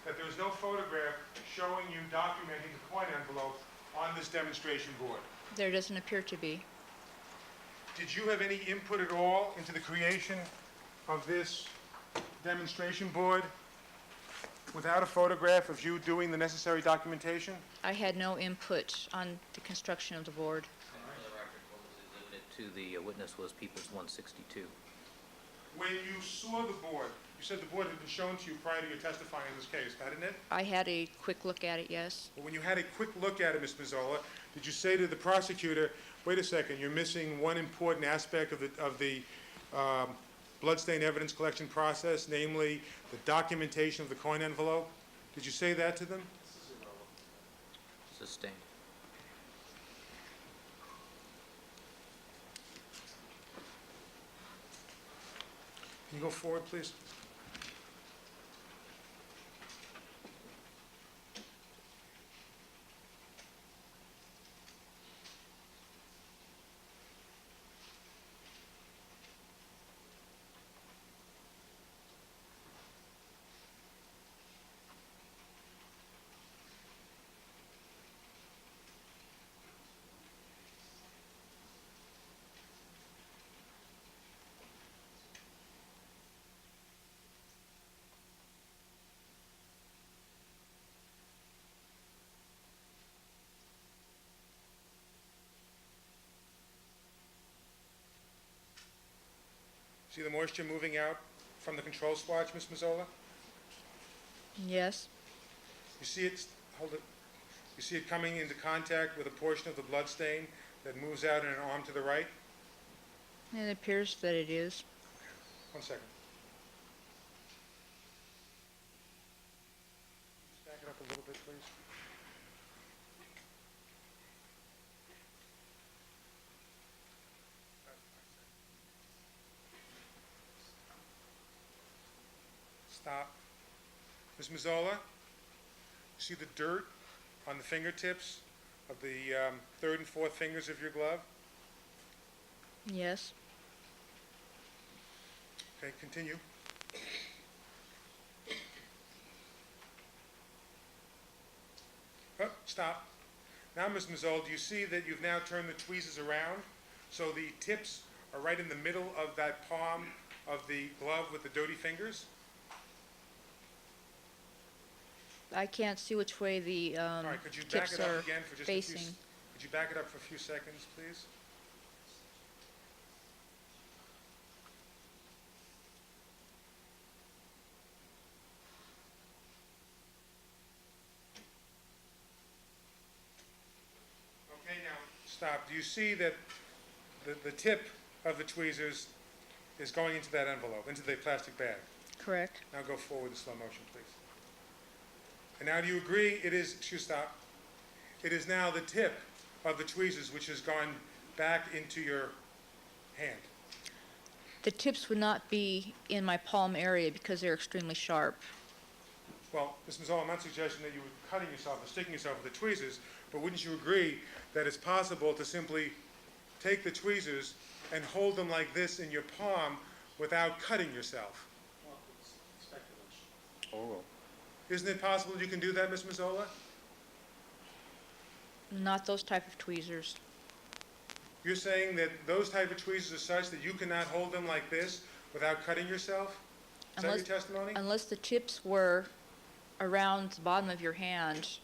that there's no photograph showing you documenting the coin envelope on this demonstration board? There doesn't appear to be. Did you have any input at all into the creation of this demonstration board without a photograph of you doing the necessary documentation? I had no input on the construction of the board. For the record, what was exhibited to the witness was People's 162. When you saw the board, you said the board had been shown to you prior to your testifying in this case, hadn't it? I had a quick look at it, yes. But when you had a quick look at it, Ms. Mazzola, did you say to the prosecutor, wait a second, you're missing one important aspect of the bloodstain evidence collection process, namely the documentation of the coin envelope? Did you say that to them? Sustained. Can you go forward, please? See the moisture moving out from the control swatch, Ms. Mazzola? Yes. You see it, hold it, you see it coming into contact with a portion of the blood stain that moves out in an arm to the right? It appears that it is. 1 second. Just back it up a little bit, please. Stop. Ms. Mazzola, see the dirt on the fingertips of the third and fourth fingers of your glove? Yes. Okay, continue. stop. Now, Ms. Mazzola, do you see that you've now turned the tweezers around? So the tips are right in the middle of that palm of the glove with the dirty fingers? I can't see which way the All right, could you back tips it are up again for just a few... facing. Could you back it up for a few seconds, please? Okay, now, stop. Do you see that the tip of the tweezers is going into that envelope, into the plastic bag? Correct. Now go forward in slow motion, please. And now do you agree it is, stop. It is now the tip of the tweezers which has gone back into your hand. The tips would not be in my palm area because they're extremely sharp. Well, Ms. Mazzola, I'm not suggesting that you were cutting yourself or sticking yourself with the tweezers, but wouldn't you agree that it's possible to simply take the tweezers and hold them like this in your palm without cutting yourself? Well, it's speculation. Oh. Isn't it possible you can do that, Ms. Mazzola? Not those type of tweezers. You're saying that those type of tweezers are such that you cannot hold them like this without cutting yourself? Is that your testimony? Unless the tips were around the bottom of your hand,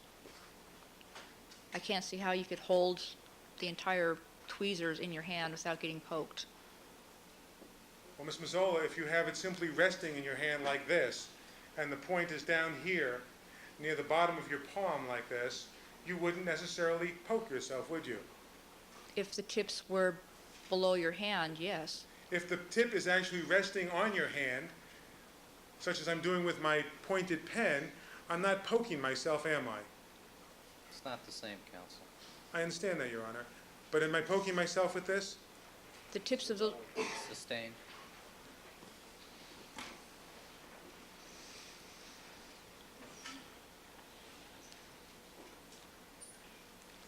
I can't see how you could hold the entire tweezers in your hand without getting poked. Well, Ms. Mazzola, if you have it simply resting in your hand like this, and the point is down here, near the bottom of your palm like this, you wouldn't necessarily poke yourself, would you? If the tips were below your hand, yes. If the tip is actually resting on your hand, such as I'm doing with my pointed pen, I'm not poking myself, am I? It's not the same, counsel. I understand that, Your Honor. But am I poking myself with this? The tips of the, Sustained.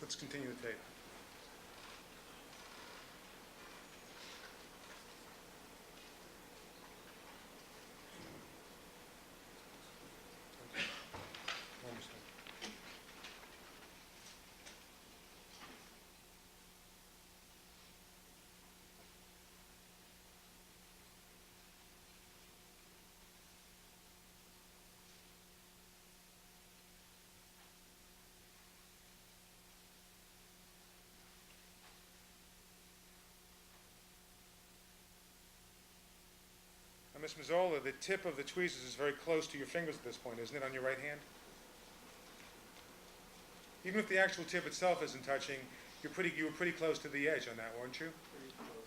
Let's continue the tape. Almost done. Now, Ms. Mazzola, the tip of the tweezers is very close to your fingers at this point, isn't it, on your right hand? Even if the actual tip itself isn't touching, you were pretty close to the edge on that, weren't you? Pretty close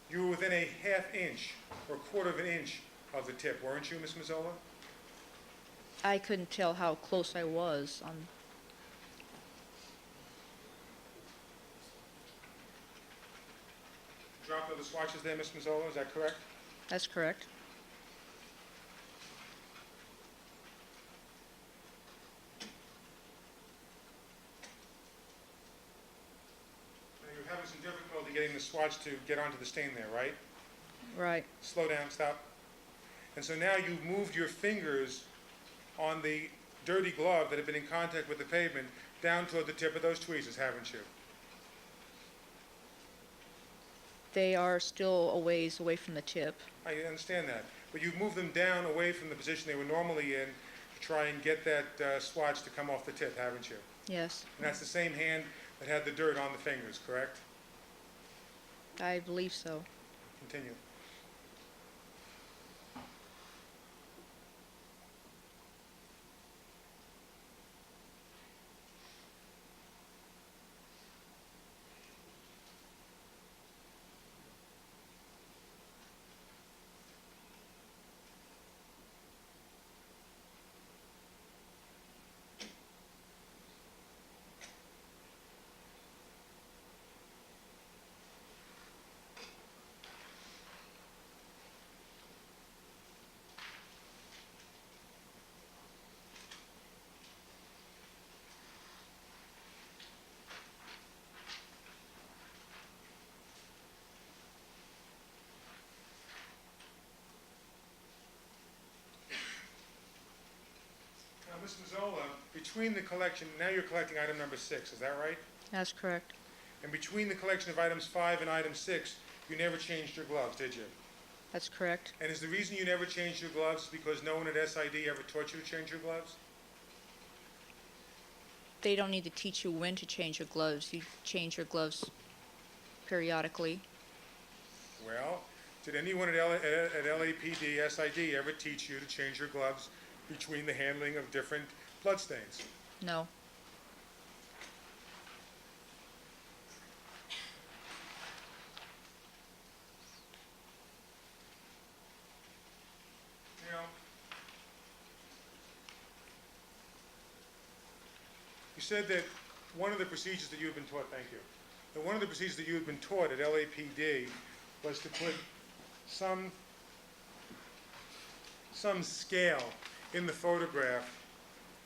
to You were within a half inch or quarter of an inch of the tip, weren't you, Ms. Mazzola? I couldn't tell how close I was on. Drop of the swatches there, Ms. Mazzola, is that correct? That's correct. Now, you're having some difficulty getting the swatch to get onto the stain there, right? Right. Slow down, stop. And so now you've moved your fingers on the dirty glove that had been in contact with the pavement down toward the tip of those tweezers, haven't you? They are still a ways away from the tip. I understand that. But you've moved them down away from the position they were normally in to try and get that swatch to come off the tip, haven't you? Yes, And that's the same hand that had the dirt on the fingers, correct? I believe so. Continue. Ms. Mazzola, between the collection, now you're collecting item number 6, is that right? That's correct. And between the collection of items 5 and item 6, you never changed your gloves, did you? That's correct. And is the reason you never changed your gloves because no one at SID ever taught you to change your gloves? They don't need to teach you when to change your gloves. You change your gloves periodically. Well, did anyone at LAPD, SID ever teach you to change your gloves between the handling of different bloodstains? No. You know, you said that one of the procedures that you had been taught, thank you, that one of the procedures that you had been taught at LAPD was to put some scale in the photograph,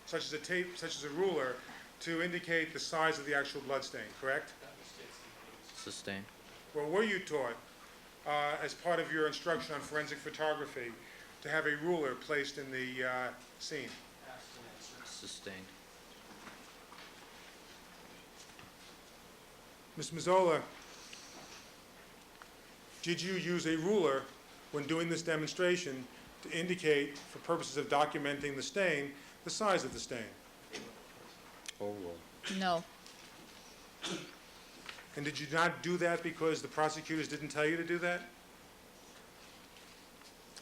such as a tape, such as a ruler, to indicate the size of the actual blood stain, correct? Sustained. Well, were you taught, as part of your instruction on forensic photography, to have a ruler placed in the scene? Sustained. Ms. Mazzola, did you use a ruler when doing this demonstration to indicate, for purposes of documenting the stain, the size of the stain? Overall. No. And did you not do that because the prosecutors didn't tell you to do that?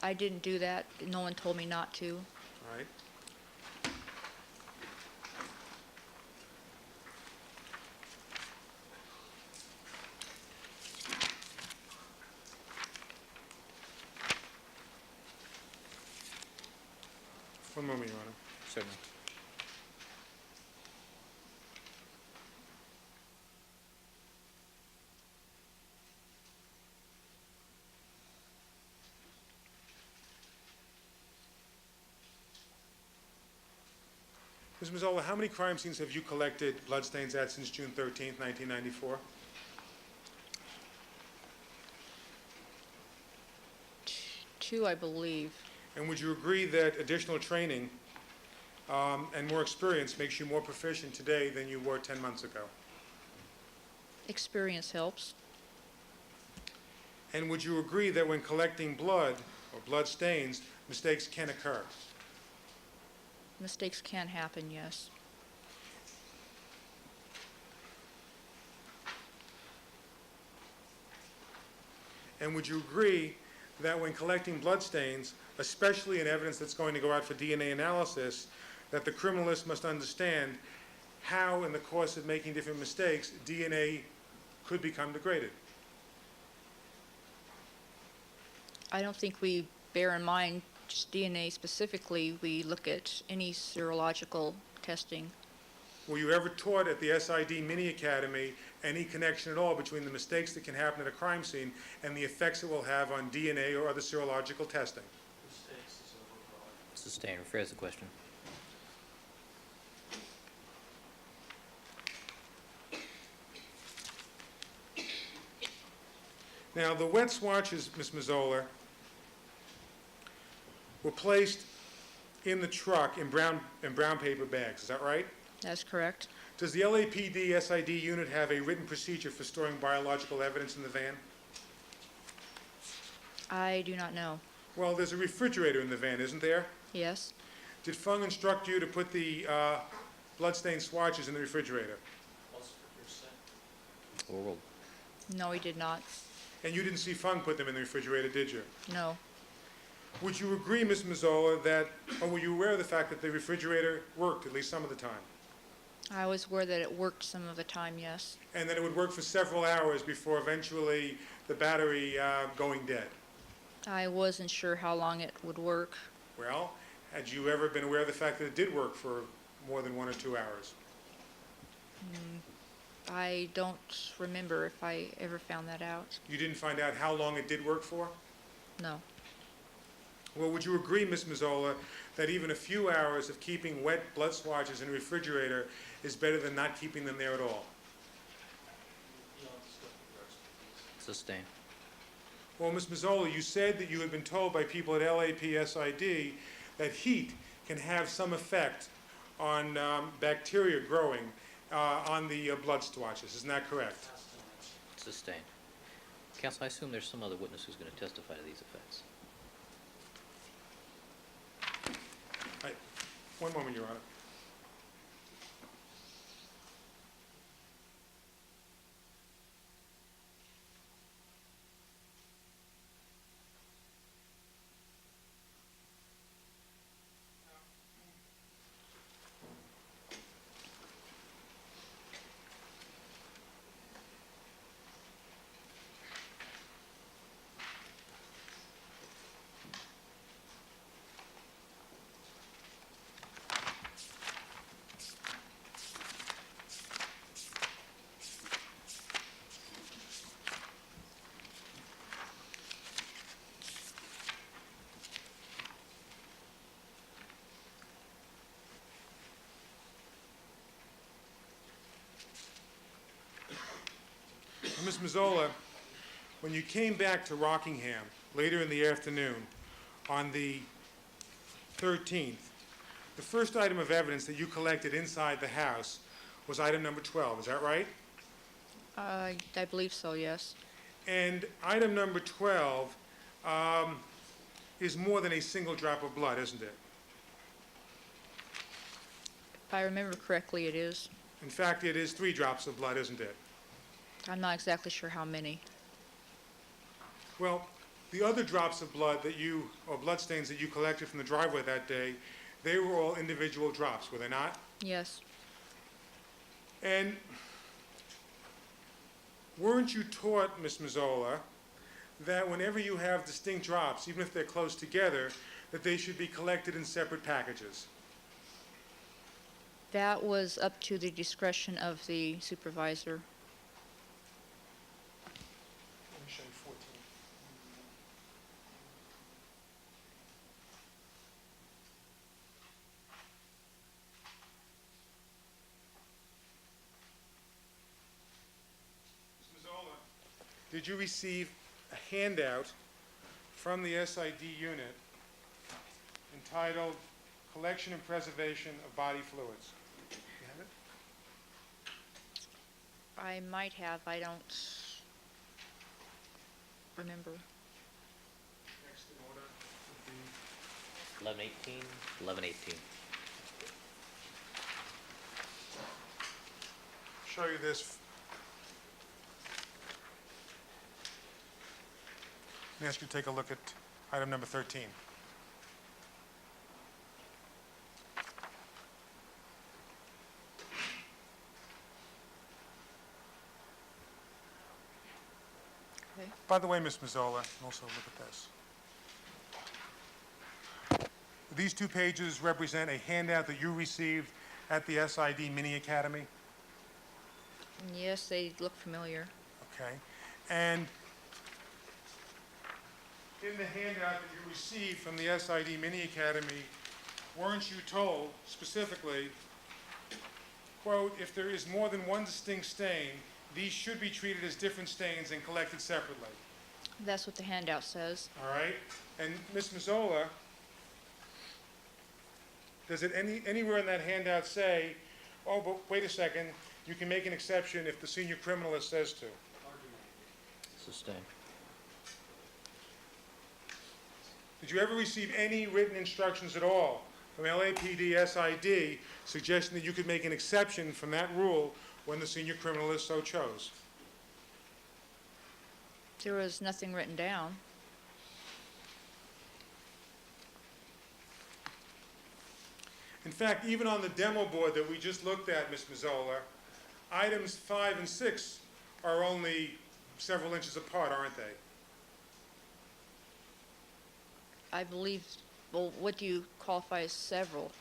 I didn't do that. No one told me not to. All right. One moment, Your Honor. Certainly. Ms. Mazzola, how many crime scenes have you collected bloodstains at since June 13th, 1994? Two, I believe. And would you agree that additional training and more experience makes you more proficient today than you were 10 months ago? Experience helps. And would you agree that when collecting blood or blood stains, mistakes can occur? Mistakes can happen, yes. And would you agree that when collecting blood stains, especially in evidence that's going to go out for DNA analysis, that the criminalist must understand how, in the course of making different mistakes, DNA could become degraded? I don't think we bear in mind just DNA specifically. We look at any serological testing. Were you ever taught at the SID Mini Academy any connection at all between the mistakes that can happen at a crime scene and the effects it will have on DNA or other serological testing? Sustained. Rephrase the question. Now, the wet swatches, Ms. Mazzola, were placed in the truck in brown paper bags. Is that right? That's correct. Does the LAPD SID unit have a written procedure for storing biological evidence in the van? I do not know. Well, there's a refrigerator in the van, isn't there? Yes? Did Fung instruct you to put the bloodstained swatches in the refrigerator? Overruled. No, he did not. And you didn't see Fung put them in the refrigerator, did you? No. Would you agree, Ms. Mazzola, that, or were you aware of the fact that the refrigerator worked at least some of the time? I was aware that it worked some of the time, yes. And that it would work for several hours before eventually the battery going dead? I wasn't sure how long it would work. Well, had you ever been aware of the fact that it did work for more than 1 or 2 hours? I don't remember if I ever found that out. You didn't find out how long it did work for? No. Well, would you agree, Ms. Mazzola, that even a few hours of keeping wet blood swatches in a refrigerator is better than not keeping them there at all? Sustained. Well, Ms. Mazzola, you said that you had been told by people at LAPSID that heat can have some effect on bacteria growing on the blood swatches. Isn't that correct? Sustained. Counsel, I assume there's some other witness who's going to testify to these effects. One moment, Your Honor. Ms. Mazzola, when you came back to Rockingham later in the afternoon on the 13th, the first item of evidence that you collected inside the house was item number 12. Is that right? I believe so, yes. And item number 12 is more than a single drop of blood, isn't it? If I remember correctly, it is. In fact, it is 3 drops of blood, isn't it? I'm not exactly sure how many. Well, the other drops of blood that you, or blood stains that you collected from the driveway that day, they were all individual drops, were they not? Yes. And weren't you taught, Ms. Mazzola, that whenever you have distinct drops, even if they're close together, that they should be collected in separate packages? That was up to the discretion of the supervisor. Let me show you 14. Ms. Mazzola, did you receive a handout from the SID unit entitled Collection and Preservation of Body Fluids? You have it? I might have, I don't remember. Next in order would be 1118, 1118. show you this. Let me ask you to take a look at item number 13. Okay. By the way, Ms. Mazzola, also look at this. These 2 pages represent a handout that you received at the SID Mini Academy. Yes, they look familiar. Okay. And in the handout that you received from the SID Mini Academy, weren't you told specifically, quote, if there is more than one distinct stain, these should be treated as different stains and collected separately? That's what the handout says. All right? And Ms. Mazzola, does it anywhere in that handout say, oh, but wait a second, you can make an exception if the senior criminalist says to? Sustained. Did you ever receive any written instructions at all from LAPD SID suggesting that you could make an exception from that rule when the senior criminalist so chose? There was nothing written down. In fact, even on the demo board that we just looked at, Ms. Mazzola, items 5 and 6 are only several inches apart, aren't they? I believe, well, what do you qualify as several?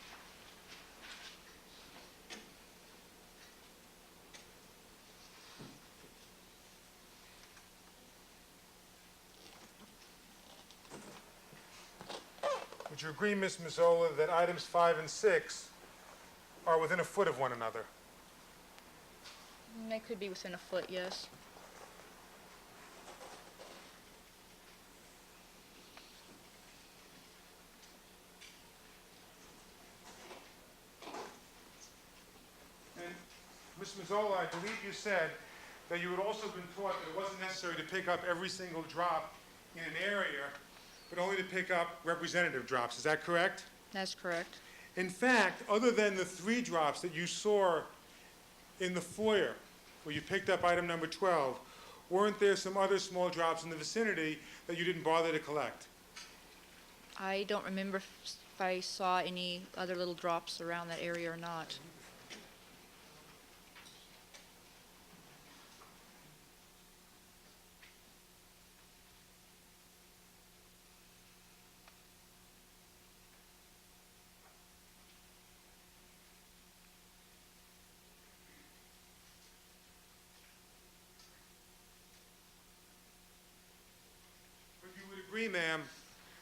Would you agree, Ms. Mazzola, that items 5 and 6 are within a foot of one another? They could be within a foot, yes. Ms. Mazzola, I believe you said that you had also been taught that it wasn't necessary to pick up every single drop in an area, but only to pick up representative drops. Is that correct? That's correct. In fact, other than the 3 drops that you saw in the foyer, where you picked up item number 12, weren't there some other small drops in the vicinity that you didn't bother to collect? I don't remember if I saw any other little drops around that area or not. But you would agree, ma'am,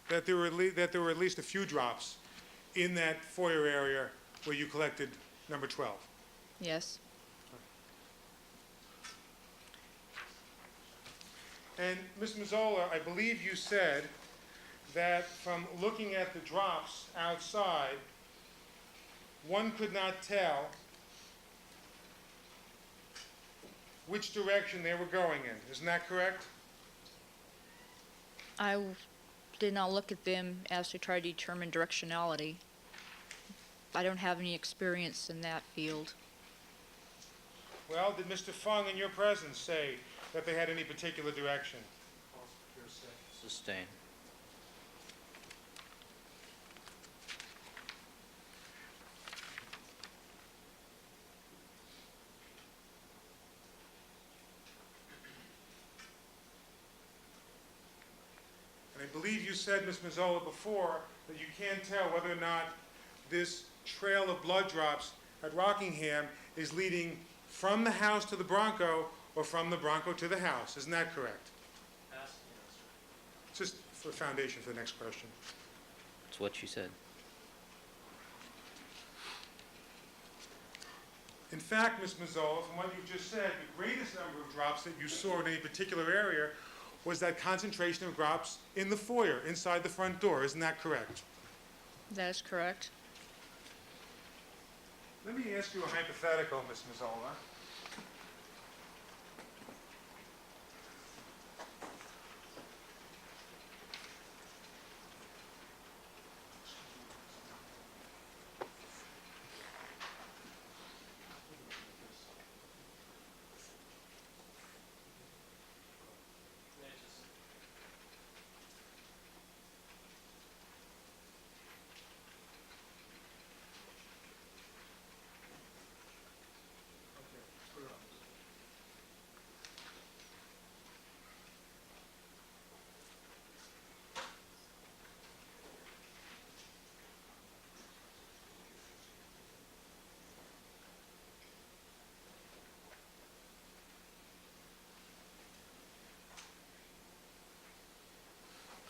that there were at least a few drops in that foyer area where you collected number 12? Yes. And Ms. Mazzola, I believe you said that from looking at the drops outside, one could not tell which direction they were going in. Isn't that correct? I did not look at them as to try to determine directionality. I don't have any experience in that field. Well, did Mr. Fung in your presence say that they had any particular direction? Sustain. And I believe you said, Ms. Mazzola, before that you can't tell whether or not this trail of blood drops at Rockingham is leading from the house to the Bronco or from the Bronco to the house. Isn't that correct? Yes. Just for foundation for the next question. That's what she said. In fact, Ms. Mazzola, from what you just said, the greatest number of drops that you saw in any particular area was that concentration of drops in the foyer, inside the front door. Isn't that correct? That is correct. Let me ask you a hypothetical, Ms. Mazzola.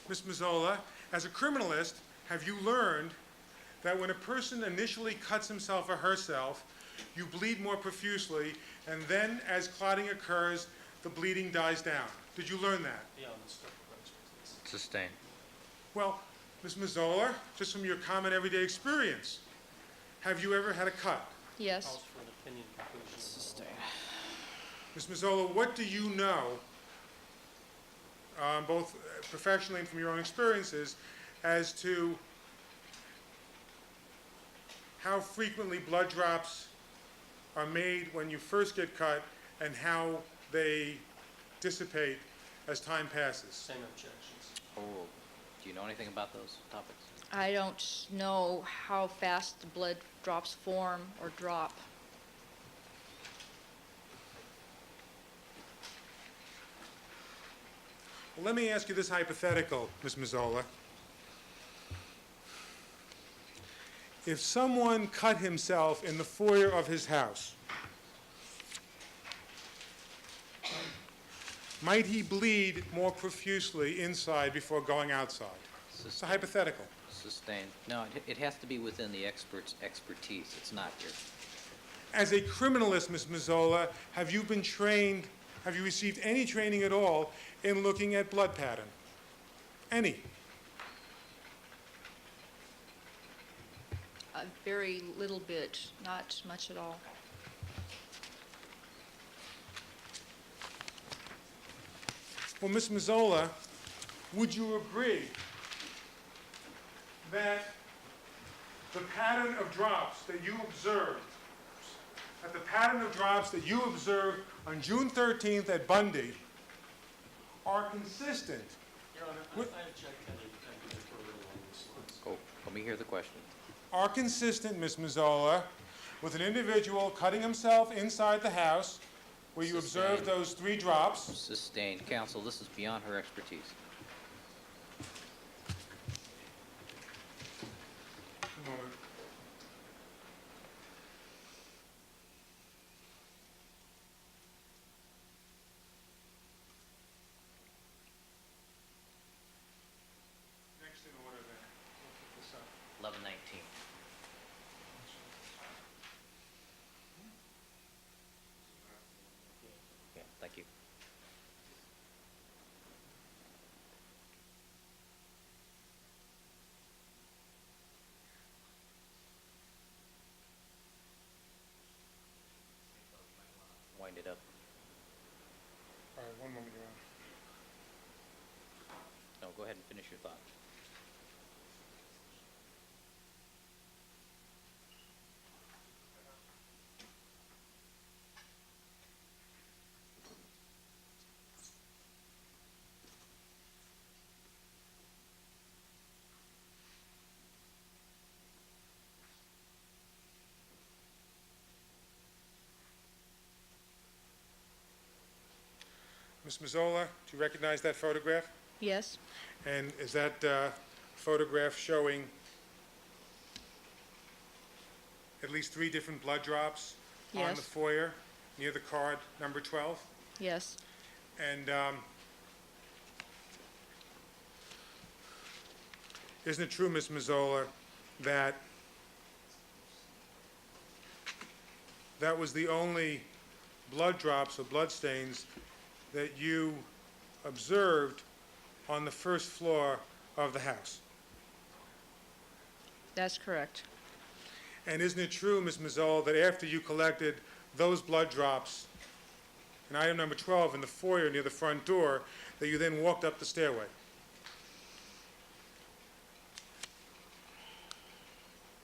Ms. Mazzola, as a criminalist, have you learned that when a person initially cuts himself or herself, you bleed more profusely, and then as clotting occurs, the bleeding dies down? Did you learn that? Yeah, on the stuff. Sustain. Well, Ms. Mazzola, just from your common everyday experience, have you ever had a cut? Yes. Calls for an opinion conclusion. Sustain. Ms. Mazzola, what do you know, both professionally and from your own experiences, as to how frequently blood drops are made when you first get cut and how they dissipate as time passes? Same objections. Oh, do you know anything about those topics? I don't know how fast the blood drops form or drop. Well, let me ask you this hypothetical, Ms. Mazzola. If someone cut himself in the foyer of his house, might he bleed more profusely inside before going outside? It's a hypothetical. Sustain. No, it has to be within the expert's expertise. It's not here. As a criminalist, Ms. Mazzola, have you been trained, have you received any training at all in looking at blood pattern? Any? A very little bit, not much at all. Well, Ms. Mazzola, would you agree that the pattern of drops that you observed, on June 13th at Bundy are consistent? Your Honor, What- I object any editorial along these lines. Oh, let me hear the question. Are consistent, Ms. Mazzola, with an individual cutting himself inside the house where you observed Sustained. those 3 drops? Sustained. Counsel, this is beyond her expertise. A moment. Next in order then, we'll pick this up. 11:19. Yeah, thank you. Wind it up. All right, one moment, Your Honor. No, go ahead and finish your thought. Ms. Mazzola, do you recognize that photograph? Yes, And is that photograph showing at least 3 different blood drops on the Yes. foyer near the card number 12? yes, And isn't it true, Ms. Mazzola, that that was the only blood drops or blood stains that you observed on the first floor of the house? that's correct. And isn't it true, Ms. Mazzola, that after you collected those blood drops in item number 12 in the foyer near the front door, that you then walked up the stairway?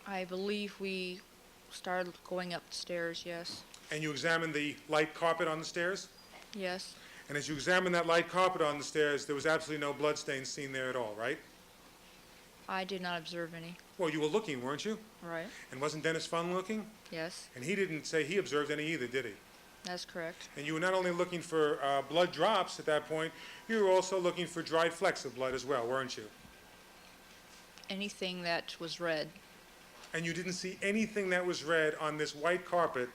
I believe we started going up the stairs, yes. And you examined the light carpet on the stairs? Yes, And as you examined that light carpet on the stairs, there was absolutely no blood stains seen there at all, right? I did not observe any. Well, you were looking, weren't you? Right, And wasn't Dennis Fung looking? yes, And he didn't say he observed any either, did he? that's correct. And you were not only looking for blood drops at that point, you were also looking for dried flecks of blood as well, weren't you? Anything that was red, And you didn't see anything that was red on this white carpet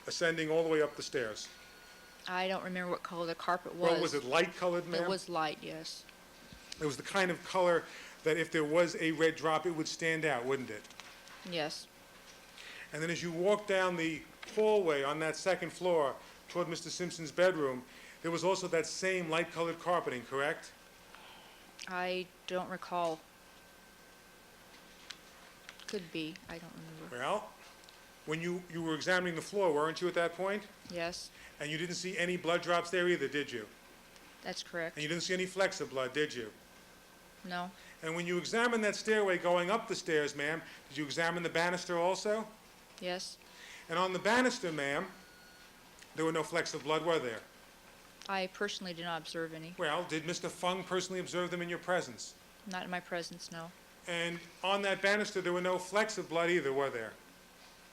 ascending all the way up the stairs? I don't remember what color the carpet was. Well, was it light-colored, ma'am? It was light, yes. It was the kind of color that if there was a red drop, it would stand out, wouldn't it? Yes, And then as you walked down the hallway on that second floor toward Mr. Simpson's bedroom, there was also that same light-colored carpeting, correct? I don't recall. Could be, I don't remember. Well, when you were examining the floor, weren't you at that point? Yes, And you didn't see any blood drops there either, did you? that's correct. And you didn't see any flecks of blood, did you? No, And when you examined that stairway going up the stairs, ma'am, did you examine the banister also? yes, And on the banister, ma'am, there were no flecks of blood, were there? I personally did not observe any. Well, did Mr. Fung personally observe them in your presence? Not in my presence, no. And on that banister, there were no flecks of blood either, were there?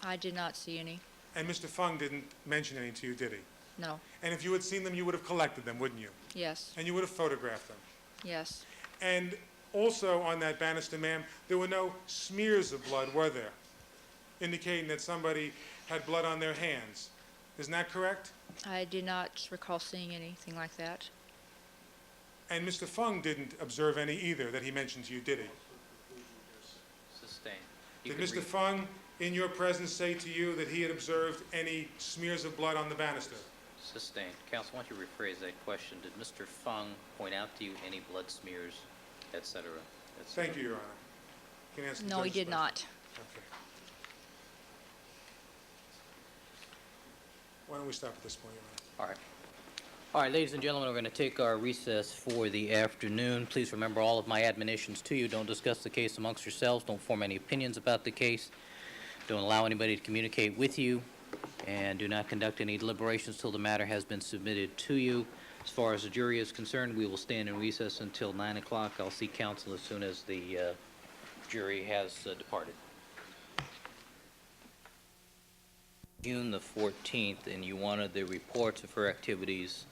I did not see any, And Mr. Fung didn't mention any to you, did he? no. And if you had seen them, you would have collected them, wouldn't you? Yes, And you would have photographed them. yes, And also on that banister, ma'am, there were no smears of blood, were there? Indicating that somebody had blood on their hands. Isn't that correct? I did not recall seeing anything like that. And Mr. Fung didn't observe any either that he mentioned to you, did he? Sustained. You Did can Mr. read- Fung, in your presence, say to you that he had observed any smears of blood on the banister? Sustained. Counsel, why don't you rephrase that question? Did Mr. Fung point out to you any blood smears, et cetera? et cetera? Thank you, Your Honor. You can answer the No, he judge's did question. not. Okay. Why don't we stop at this point, Your Honor? All right. All right, ladies and gentlemen, we're going to take our recess for the afternoon. Please remember all of my admonitions to you. Don't discuss the case amongst yourselves. Don't form any opinions about the case. Don't allow anybody to communicate with you. And do not conduct any deliberations till the matter has been submitted to you. As far as the jury is concerned, we will stand in recess until 9 o'clock. I'll see counsel as soon as the jury has departed. June the 14th, and you wanted the reports of her activities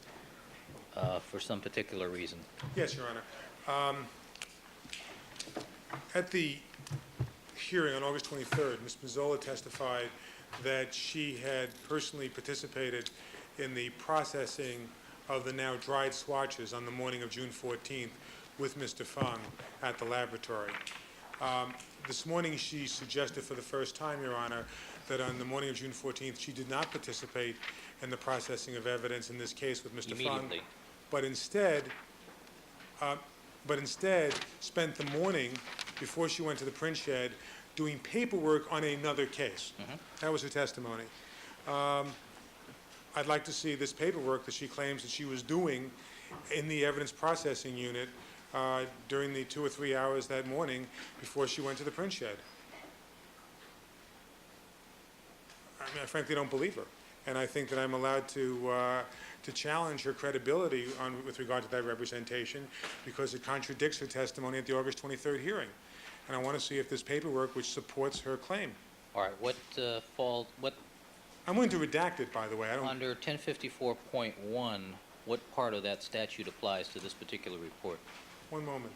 for some particular reason. Yes, Your Honor. At the hearing on August 23rd, Ms. Mazzola testified that she had personally participated in the processing of the now dried swatches on the morning of June 14th with Mr. Fung at the laboratory. This morning she suggested for the first time, Your Honor, that on the morning of June 14th she did not participate in the processing of evidence in this case with Mr. Fung, Immediately. but instead spent the morning before she went to the print shed doing paperwork on another case. That was her testimony. I'd like to see this paperwork that she claims that she was doing in the evidence processing unit during the 2 or 3 hours that morning before she went to the print shed. I mean, I frankly don't believe her, and I think that I'm allowed to challenge her credibility with regard to that representation because it contradicts her testimony at the August 23rd hearing. And I want to see if this paperwork which supports her claim. All right, what I'm willing to redact it, by the way. I don't. under 1054.1, what part of that statute applies to this particular report? One moment.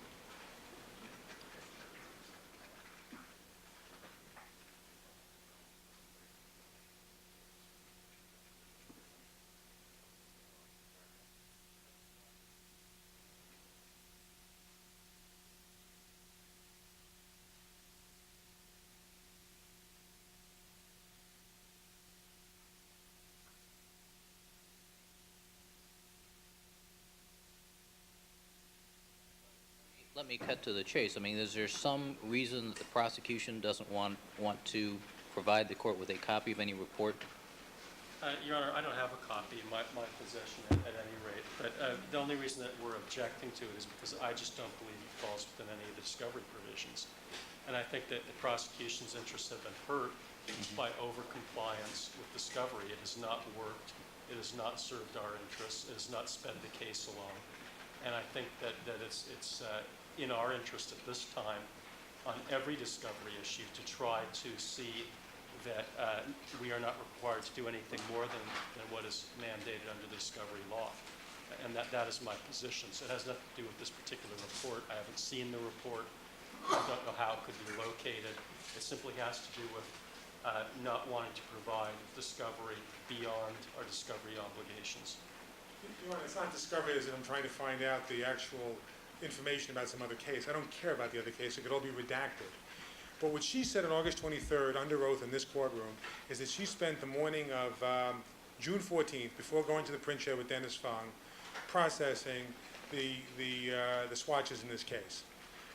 Let me cut to the chase. I mean, is there some reason that the prosecution doesn't want to provide the court with a copy of any report? Your Honor, I don't have a copy in my possession at any rate, but the only reason that we're objecting to it is because I just don't believe it falls within any of the discovery provisions. And I think that the prosecution's interests have been hurt by over-compliance with discovery. It has not worked. It has not served our interests. It has not sped the case along. And I think that it's in our interest at this time on every discovery issue to try to see that we are not required to do anything more than what is mandated under the discovery law. And that is my position. So it has nothing to do with this particular report. I haven't seen the report. I don't know how it could be located. It simply has to do with not wanting to provide discovery beyond our discovery obligations. Your Honor, it's not discovery as if I'm trying to find out the actual information about some other case. I don't care about the other case. It could all be redacted. But what she said on August 23rd under oath in this courtroom is that she spent the morning of June 14th, before going to the print shed with Dennis Fung, processing the swatches in this case.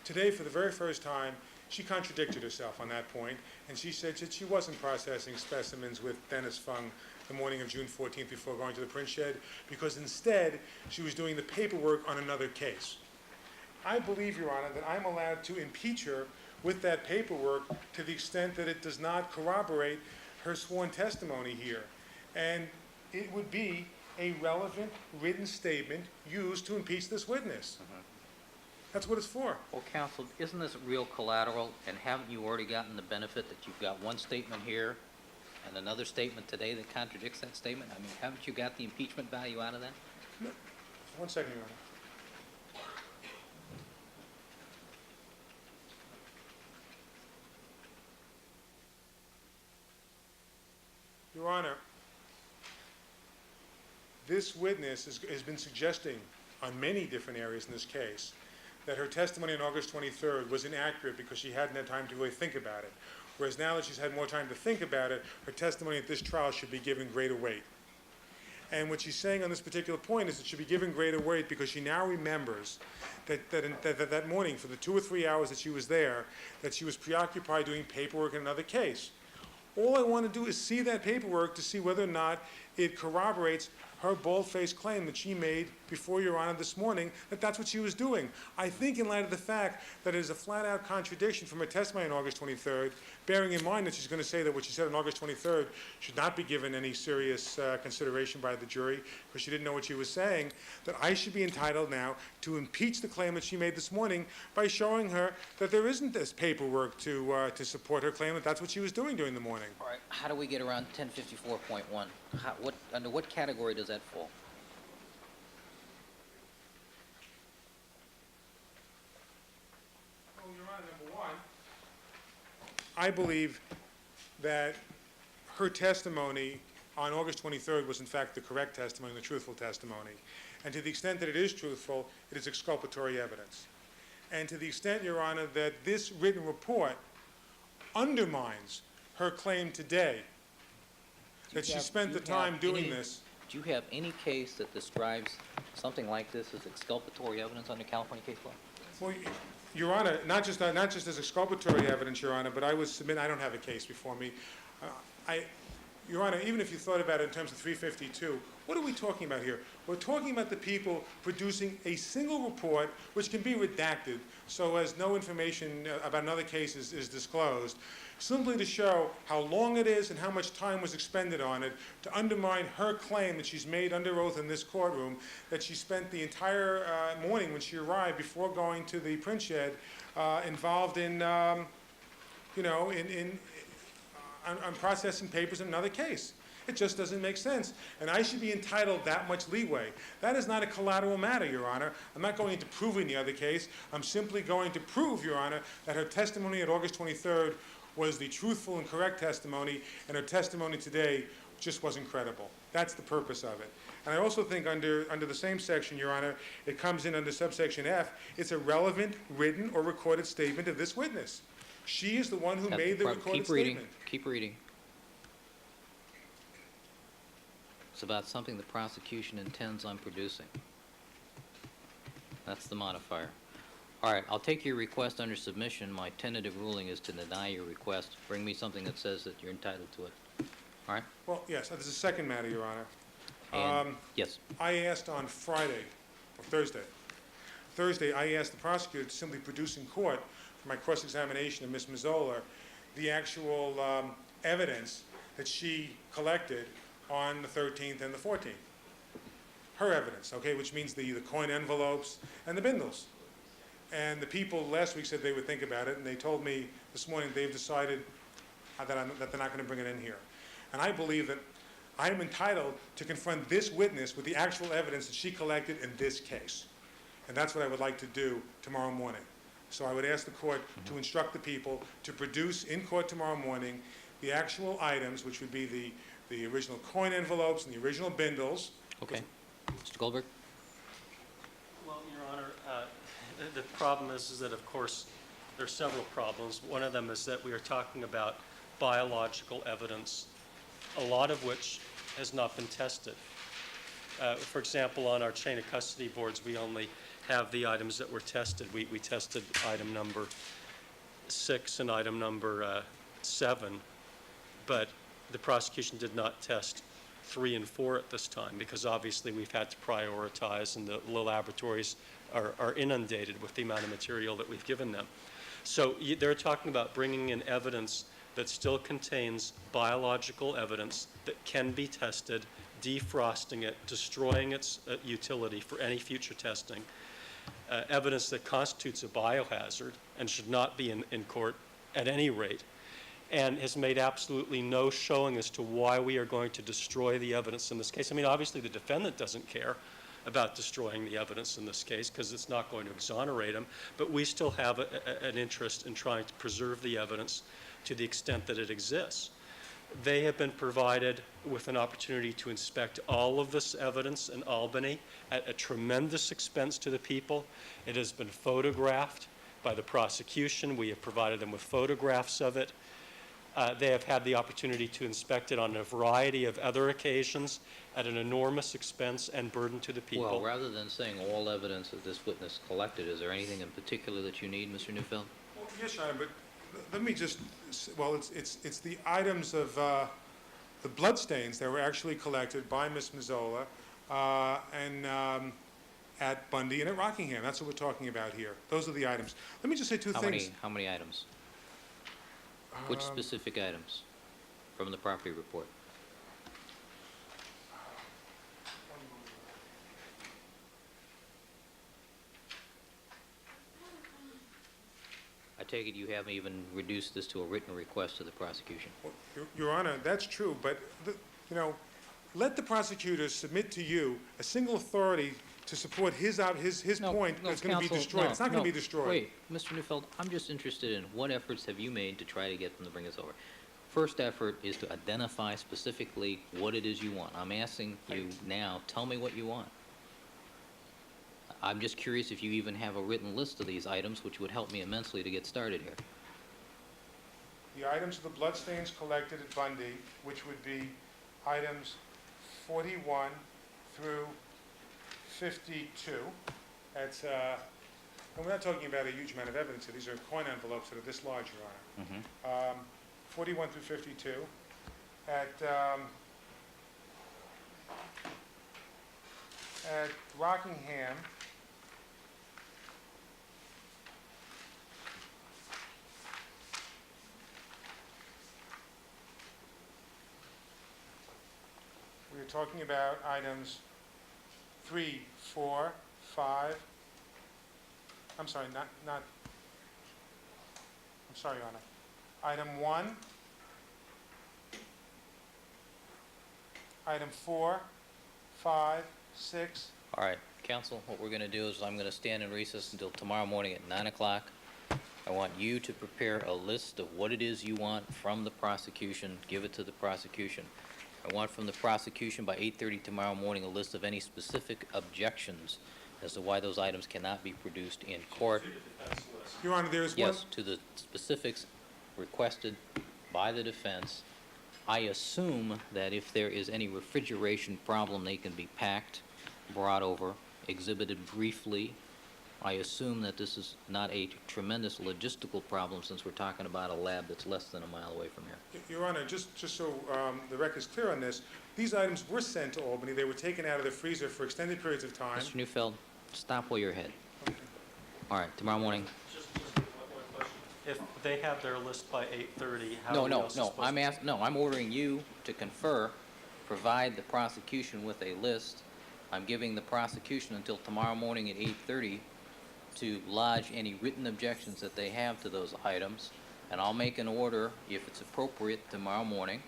Today, for the very first time, she contradicted herself on that point, and she said that she wasn't processing specimens with Dennis Fung the morning of June 14th before going to the print shed, because instead she was doing the paperwork on another case. I believe, Your Honor, that I'm allowed to impeach her with that paperwork to the extent that it does not corroborate her sworn testimony here. And it would be a relevant written statement used to impeach this witness. That's what it's for. Well, counsel, isn't this real collateral, and haven't you already gotten the benefit that you've got one statement here and another statement today that contradicts that statement? I mean, haven't you got the impeachment value out of that? No. 1 second, Your Honor. Your Honor, this witness has been suggesting on many different areas in this case that her testimony on August 23rd was inaccurate because she hadn't had time to really think about it. Whereas now that she's had more time to think about it, her testimony at this trial should be given greater weight. And what she's saying on this particular point is it should be given greater weight because she now remembers that morning, for the 2 or 3 hours that she was there, that she was preoccupied doing paperwork in another case. All I want to do is see that paperwork to see whether or not it corroborates her bald-faced claim that she made before Your Honor this morning, that that's what she was doing. I think in light of the fact that it is a flat-out contradiction from her testimony on August 23rd, bearing in mind that she's going to say that what she said on August 23rd should not be given any serious consideration by the jury because she didn't know what she was saying, that I should be entitled now to impeach the claim that she made this morning by showing her that there isn't this paperwork to support her claim that that's what she was doing during the morning. All right, how do we get around 1054.1? Under what category does that fall? Well, Your Honor, number one, I believe that her testimony on August 23rd was in fact the correct testimony, the truthful testimony. And to the extent that it is truthful, it is exculpatory evidence. And to the extent, Your Honor, that this written report undermines her claim today that she spent the time doing this. Do you have any case that describes something like this as exculpatory evidence under California case law? Well, Your Honor, not just as exculpatory evidence, Your Honor, but I would submit, I don't have a case before me. Your Honor, even if you thought about it in terms of 352, what are we talking about here? We're talking about the people producing a single report which can be redacted so as no information about another case is disclosed, simply to show how long it is and how much time was expended on it to undermine her claim that she's made under oath in this courtroom, that she spent the entire morning when she arrived before going to the print shed involved in, on processing papers in another case. It just doesn't make sense. And I should be entitled that much leeway. That is not a collateral matter, Your Honor. I'm not going into proving the other case. I'm simply going to prove, Your Honor, that her testimony at August 23rd was the truthful and correct testimony, and her testimony today just wasn't credible. That's the purpose of it. And I also think under the same section, Your Honor, it comes in under subsection F. It's a relevant written or recorded statement of this witness. She is the one who made the recorded statement. Keep reading. It's about something the prosecution intends on producing. That's the modifier. All right, I'll take your request under submission. My tentative ruling is to deny your request. Bring me something that says that you're entitled to it. All right? Well, yes, there's a second matter, Your Honor. And, yes. I asked on Friday, or Thursday, I asked the prosecutor to simply produce in court for my cross-examination of Ms. Mazzola the actual evidence that she collected on the 13th and the 14th. Her evidence, okay, which means the coin envelopes and the bindles. And the people last week said they would think about it, and they told me this morning they've decided that they're not going to bring it in here. And I believe that I am entitled to confront this witness with the actual evidence that she collected in this case. And that's what I would like to do tomorrow morning. So I would ask the court to instruct the people to produce in court tomorrow morning the actual items, which would be the original coin envelopes and the original bindles. Okay. Mr. Goldberg? Well, Your Honor, the problem is that, of course, there are several problems. One of them is that we are talking about biological evidence, a lot of which has not been tested. For example, on our chain of custody boards, we only have the items that were tested. We tested item number 6 and item number 7, but the prosecution did not test 3 and 4 at this time because obviously we've had to prioritize and the laboratories are inundated with the amount of material that we've given them. So they're talking about bringing in evidence that still contains biological evidence that can be tested, defrosting it, destroying its utility for any future testing, evidence that constitutes a biohazard and should not be in court at any rate, and has made absolutely no showing as to why we are going to destroy the evidence in this case. I mean, obviously the defendant doesn't care about destroying the evidence in this case because it's not going to exonerate him, but we still have an interest in trying to preserve the evidence to the extent that it exists. They have been provided with an opportunity to inspect all of this evidence in Albany at a tremendous expense to the people. It has been photographed by the prosecution. We have provided them with photographs of it. They have had the opportunity to inspect it on a variety of other occasions at an enormous expense and burden to the people. Well, rather than saying all evidence that this witness collected, is there anything in particular that you need, Mr. Neufeld? Well, yes, Your Honor, but let me just, well, it's the items of the bloodstains that were actually collected by Ms. Mazzola and at Bundy and at Rockingham. That's what we're talking about here. Those are the items. Let me just say two things. How many items? Which specific items from the property report? I take it you haven't even reduced this to a written request to the prosecution. Well, Your Honor, that's true, but, you know, let the prosecutor submit to you a single authority to support his point that's going to be counsel, destroyed. no, It's not going to no, be destroyed. Wait, Mr. Neufeld, I'm just interested in what efforts have you made to try to get them to bring us over? First effort is to identify specifically what it is you want. I'm asking you now, tell me what you want. I'm just curious if you even have a written list of these items, which would help me immensely to get started here. The items of the bloodstains collected at Bundy, which would be items 41 through 52. That's, and we're not talking about a huge amount of evidence here. These are coin envelopes that are this large, Your Honor. 41 through 52. At Rockingham, we are talking about items 3, 4, 5. I'm sorry, I'm sorry, Your Honor. Item 1, item 4, 5, 6. All right, counsel, what we're going to do is I'm going to stand in recess until tomorrow morning at 9 o'clock. I want you to prepare a list of what it is you want from the prosecution, give it to the prosecution. I want from the prosecution by 8:30 tomorrow morning a list of any specific objections as to why those items cannot be produced in court. Your Honor, there is one. Yes, to the specifics requested by the defense. I assume that if there is any refrigeration problem, they can be packed, brought over, exhibited briefly. I assume that this is not a tremendous logistical problem since we're talking about a lab that's less than a mile away from here. Your Honor, just so the record's clear on this, these items were sent to Albany. They were taken out of the freezer for extended periods of time. Mr. Neufeld, stop while you're ahead. All right, tomorrow morning. Just one question. If they have their list by 8:30, how No, are we no, also no, supposed to... I'm ordering you to confer, provide the prosecution with a list. I'm giving the prosecution until tomorrow morning at 8:30 to lodge any written objections that they have to those items, and I'll make an order, if it's appropriate, tomorrow morning,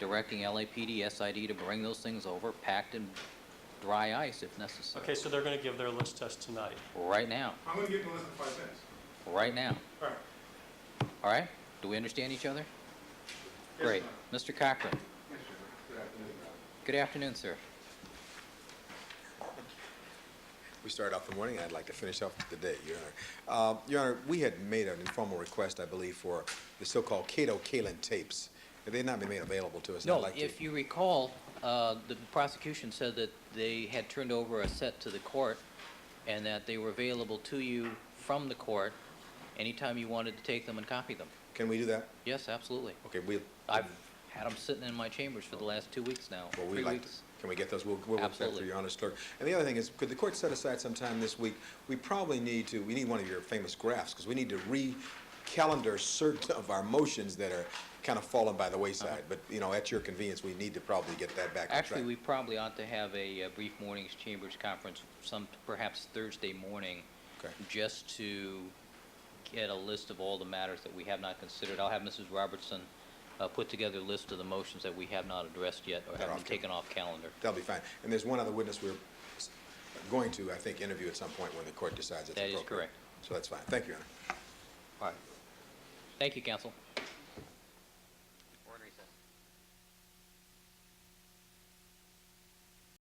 directing LAPD, SID to bring those things over, packed in dry ice if necessary. Okay, so they're going to give their list to us tonight. Right now, I'm going to give them a list in 5 minutes. right now. All right. All right? Do we understand each other? Yes, Great. Your Mr. Cochran. Good afternoon, sir. We start off the morning, I'd like to finish off the day, Your Honor. Your Honor, we had made an informal request, I believe, for the so-called Cato Kalin tapes. They've not been made available to us. and I'd No, like to- if you recall, the prosecution said that they had turned over a set to the court and that they were available to you from the court anytime you wanted to take them and copy them. Can we do that? Yes, absolutely. Okay, I've had them sitting in my chambers for the last 2 weeks now, well, 3 we'd like to, weeks. can we get those? We'll work that Absolutely. through Your Honor's clerk. And the other thing is, could the court set aside some time this week? We probably need one of your famous graphs, because we need to re-calendar certain of our motions that are kind of fallen by the wayside. But, you know, at your convenience, we need to probably get that back on track. Actually, we probably ought to have a brief morning's chambers conference, perhaps Thursday morning, Okay. just to get a list of all the matters that we have not considered. I'll have Mrs. Robertson put together a list of the motions that we have not addressed yet or have been taken off calendar. That'll be fine. And there's one other witness we're going to, I think, interview at some point when the court decides it's That appropriate. is correct. So that's fine. Thank you, Your Honor. All right. Thank you, counsel.